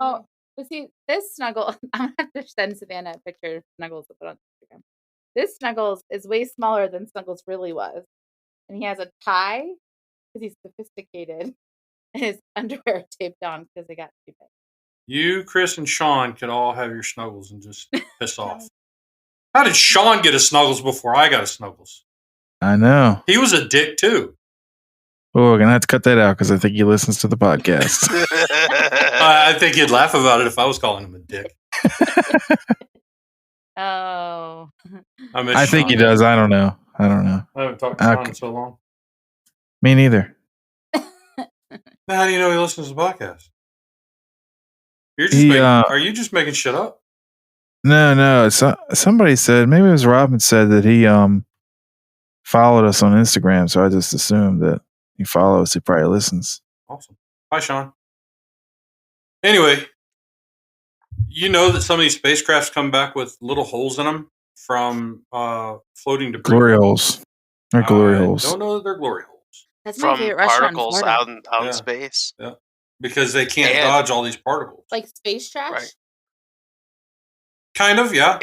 Oh, but see, this Snuggle, I'm going to have to send Savannah a picture of Snuggles to put on Instagram. This Snuggles is way smaller than Snuggles really was. And he has a tie because he's sophisticated. And his underwear taped on because they got too big. You, Chris, and Sean could all have your Snuggles and just piss off. How did Sean get a Snuggles before I got a Snuggles? I know. He was a dick too. Oh, we're gonna have to cut that out because I think he listens to the podcast. I think he'd laugh about it if I was calling him a dick. Oh. I think he does. I don't know. I haven't talked to Sean in so long. Me neither. How do you know he listens to the podcast? You're just are you just making shit up? No. Somebody said, maybe it was Robin said that he followed us on Instagram, so I just assumed that he follows. He probably listens. Awesome. Hi, Sean. Anyway, you know that some of these spacecrafts come back with little holes in them from floating debris. Glory holes. They're glory holes. Don't know that they're glory holes. That's my From favorite restaurant in particles Florida. out in space. Yeah, because they can't And- dodge all these particles. Like space trash? Right. Kind of, yeah.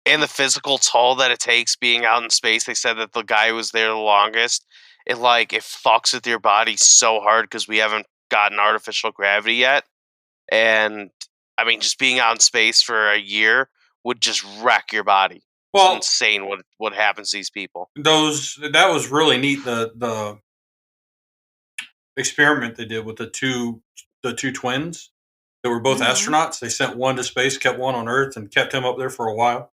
And the physical toll that it takes being out in space. They said that the guy who was there the longest, it fucks with your body so hard because we haven't gotten artificial gravity yet. And I mean, just being out in space for a year would just wreck your body. Well, it's insane what happens to these people. That was really neat. The experiment they did with the two twins that were both astronauts. They sent one to space, kept one on Earth, and kept him up there for a while.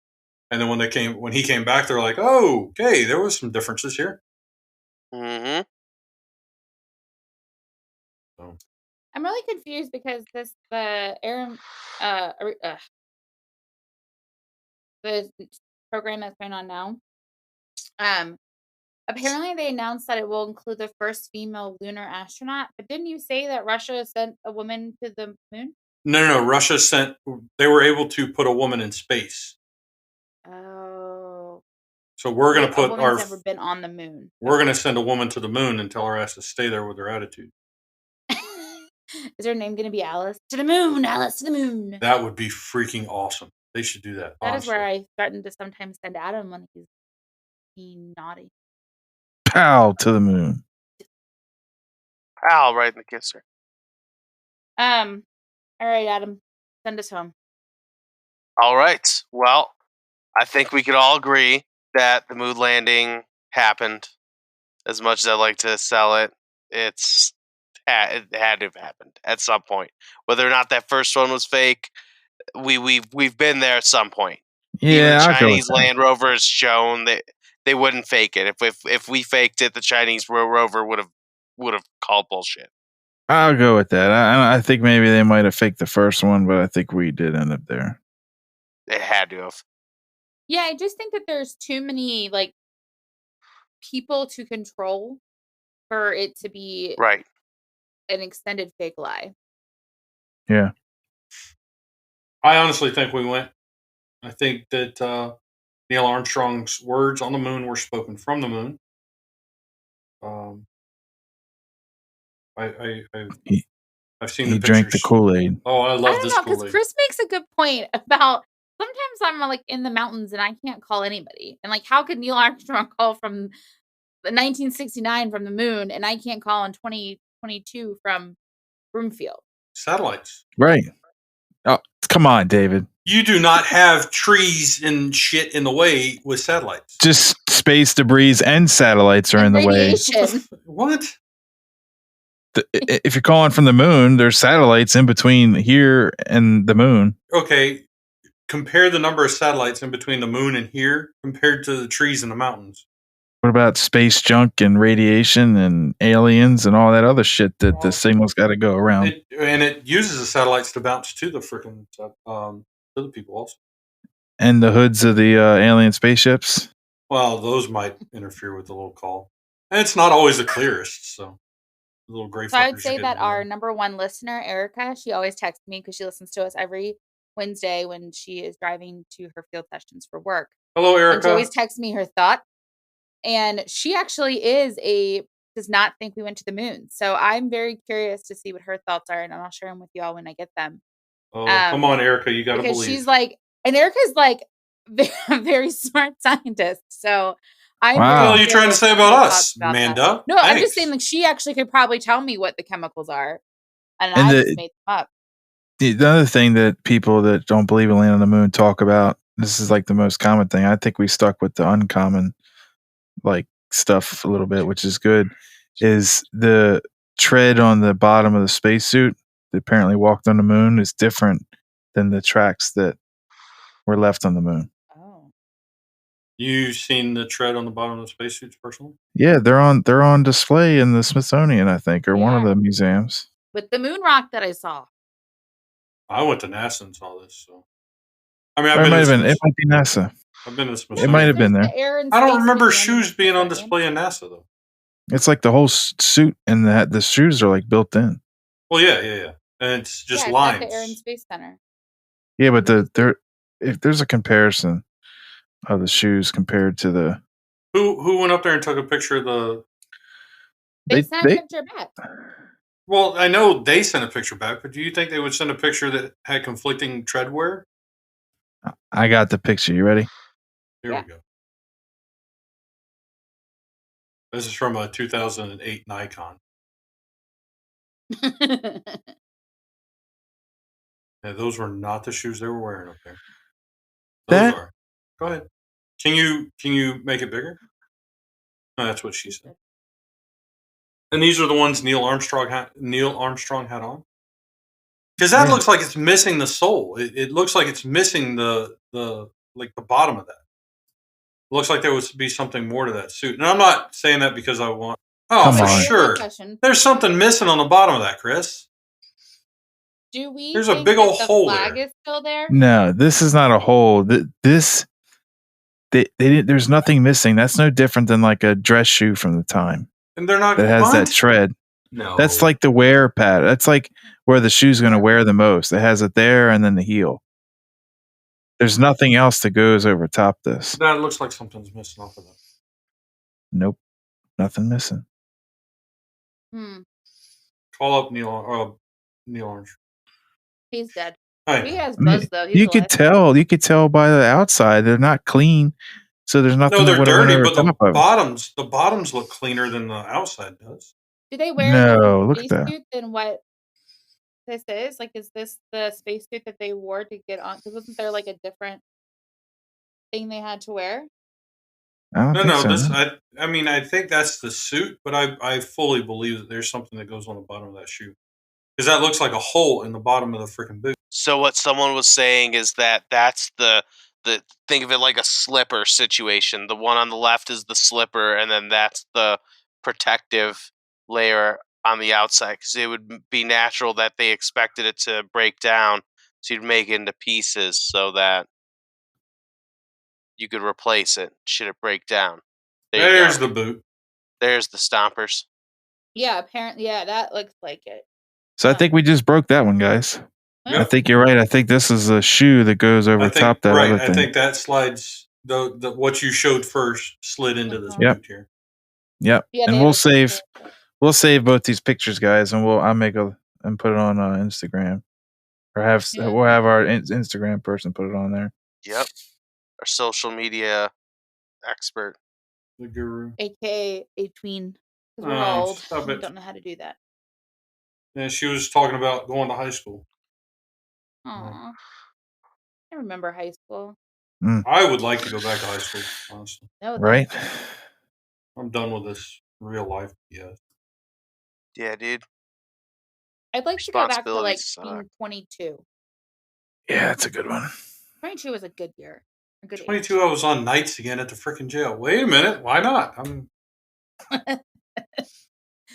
And then when he came back, they're like, "Oh, okay, there was some differences here." Mm-hmm. So. I'm really confused because the program that's going on now. Apparently they announced that it will include the first female lunar astronaut. But didn't you say that Russia sent a woman to the moon? No. Russia they were able to put a woman in space. Oh. So we're going to A put woman's never been on the moon. We're going to send a woman to the moon and tell her ass to stay there with her attitude. Is her name going to be Alice? To the moon, Alice, to the moon. That would be freaking awesome. They should do that. That honestly. is where I threaten to sometimes send Adam when he's being naughty. Pow to the moon. Pow, right in the kisser. All right, Adam, send us home. All right. Well, I think we could all agree that the moon landing happened. As much as I'd like to sell it, it had to have happened at some point. Whether or not that first one was fake, we've been there at some point. Yeah, even the I'll go with Chinese that. Land Rover has shown that they wouldn't fake it. If we faked it, the Chinese rover would have called bullshit. I'll go with that. I think maybe they might have faked the first one, but I think we did end up there. It had to have. Yeah, I just think that there's too many like people to control for it to be Right. an extended fake lie. Yeah. I honestly think we went. I think that Neil Armstrong's words on the moon were spoken from the moon. I've seen the He pictures. drank the Kool-Aid. Oh, I I love don't this know, because Kool-Aid. Chris makes a good point about sometimes I'm like in the mountains and I can't call anybody. And like, how could Neil Armstrong call from 1969 from the moon and I can't call in 2022 from Broomfield? Satellites. Right. Oh, come on, David. You do not have trees and shit in the way with satellites. Just space debris and satellites are in the way. Radiation. What? If you're calling from the moon, there's satellites in between here and the moon. Okay, compare the number of satellites in between the moon and here compared to the trees in the mountains. What about space junk and radiation and aliens and all that other shit that the signal's got to go around? It uses the satellites to bounce to the freaking to the people also. And the hoods of the alien spaceships? Well, those might interfere with the little call. And it's not always the clearest, so the little gray So I would fuckers say are that getting our around. number one listener, Erica, she always texts me because she listens to us every Wednesday when she is driving to her field sessions for work. Hello, And she Erica. always texts me her thoughts. And she actually does not think we went to the moon. So I'm very curious to see what her thoughts are, and I'll share them with you all when I get them. Oh, come on, Erica, you got to Because believe. she's like, and Erica's like a very smart scientist. So I'm Wow. What the hell are you very trying to curious say her about thoughts us, about that. Amanda? No, I'm Thanks. just saying, like, she actually could probably tell me what the chemicals are, and And I the- just made them up. The other thing that people that don't believe in land on the moon talk about, this is like the most common thing. I think we stuck with the uncommon like stuff a little bit, which is good, is the tread on the bottom of the spacesuit that apparently walked on the moon is different than the tracks that were left on the moon. Oh. You've seen the tread on the bottom of the spacesuits personally? Yeah, they're on display in the Smithsonian, I think, or one of Yeah. the museums. With the moon rock that I saw. I went to NASA and saw this, so I mean, Or it might have been. It might be NASA. I've been to the It Smithsonian. might have been There's there. the Air and I don't Space remember Museum in shoes being on Smithsonian. display in NASA though. It's like the whole suit and the shoes are like built in. Well, yeah, and it's just Yeah, it's lines. at the Air and Space Center. Yeah, but if there's a comparison of the shoes compared to the Who went up there and took a picture of the? They sent a picture back. Well, I know they sent a picture back, but do you think they would send a picture that had conflicting treadwear? I got the picture. You ready? Here we go. This is from a 2008 Nikon. Yeah, those were not the shoes they were wearing up there. Those are. Go ahead. Can you make it bigger? No, that's what she said. And these are the ones Neil Armstrong had on. Because that looks like it's missing the sole. It looks like it's missing the bottom of that. It looks like there would be something more to that suit. And I'm not saying that because I want. Oh, Come for on. sure. There's something missing on the bottom of that, Chris. Do we? There's a think big that old the hole flag there. is still there? No, this is not a hole. They didn't. There's nothing missing. That's no different than like a dress shoe from the time And they're not. that has that what? tread. No. That's like the wear pad. That's like where the shoe's going to wear the most. It has it there and then the heel. There's nothing else that goes over top this. That looks like something's missing off of that. Nope. Nothing missing. Call up Neil Orange. He's dead. Hey. He has buzz, though. He's You could tell. You could tell by the outside. They're not clean. So there's nothing. No, they're that would've went dirty, over but top the bottoms look cleaner than the outside does. Do they wear No, a look at that. spacesuit than what this is? Like, is this the spacesuit that they wore to get on? Because wasn't there like a different thing they had to wear? I don't think so. I think that's the suit, but I fully believe that there's something that goes on the bottom of that shoe. Because that looks like a hole in the bottom of the freaking boot. So what someone was saying is that's the think of it like a slipper situation. The one on the left is the slipper, and then that's the protective layer on the outside. Because it would be natural that they expected it to break down, so you'd make it into pieces so that you could replace it should it break down. There's the boot. There's the stompers. Yeah, apparently, yeah, that looks like it. So I think we just broke that one, guys. Yep. I think you're right. I think this is a shoe that goes over top that other thing. I think that slides what you showed first slid into this boot here. Yep. Yeah, and we'll save both these pictures, guys, and I'll make and put it on Instagram, or we'll have our Instagram person put it on there. Yep. Our social media expert, the guru, aka a tween. Because we're old. We don't know how to do that. Yeah, she was talking about going to high school. Aw. I remember high school. I would like to go back to high school, honestly. No, right? I'm done with this real life BS. Yeah, dude. I'd like to go back to like being 22. Yeah, that's a good one. 22 was a good year. A good 22, I was on nights again at the freaking jail. Wait a minute, why not?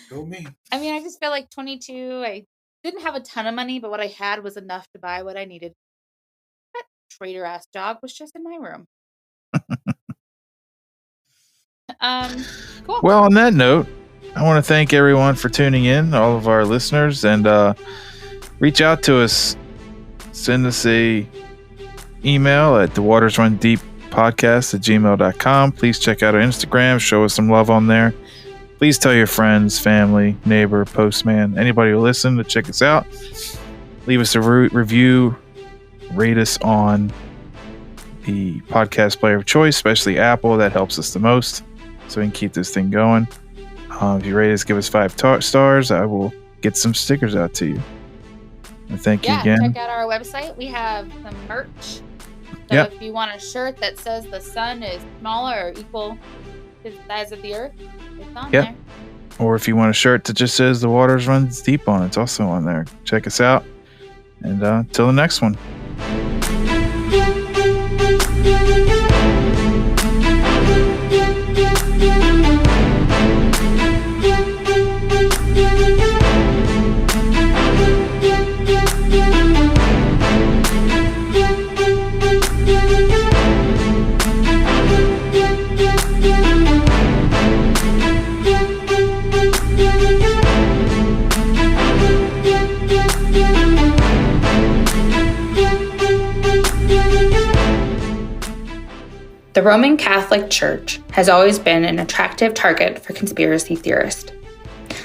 Go me. I mean, I just feel like 22, I didn't have a ton of money, but what I had was enough to buy what I needed. That traitor-ass dog was just in my room. Cool. Well, on that note, I want to thank everyone for tuning in, all of our listeners, and reach out to us. Send us a email at thewatersrundeeppodcast@gmail.com. Please check out our Instagram. Show us some love on there. Please tell your friends, family, neighbor, postman, anybody who listen to check us out. Leave us a review. Rate us on the podcast player of choice, especially Apple. That helps us the most, so we can keep this thing going. If you rate us, give us 5 stars. I will get some stickers out to you. And thank you again. Check out our website. We have some merch. So if you want a shirt that says the sun is smaller or equal to the size of the earth, it's on there. Or if you want a shirt that just says the waters runs deep on, it's also on there. Check us out. And till the next one. The Roman Catholic Church has always been an attractive target for conspiracy theorists.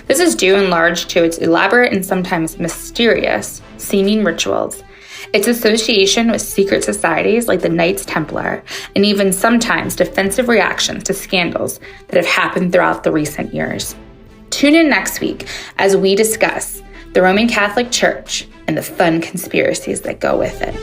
This is due in large to its elaborate and sometimes mysterious seeming rituals, its association with secret societies like the Knights Templar, and even sometimes defensive reactions to scandals that have happened throughout the recent years. Tune in next week as we discuss the Roman Catholic Church and the fun conspiracies that go with it.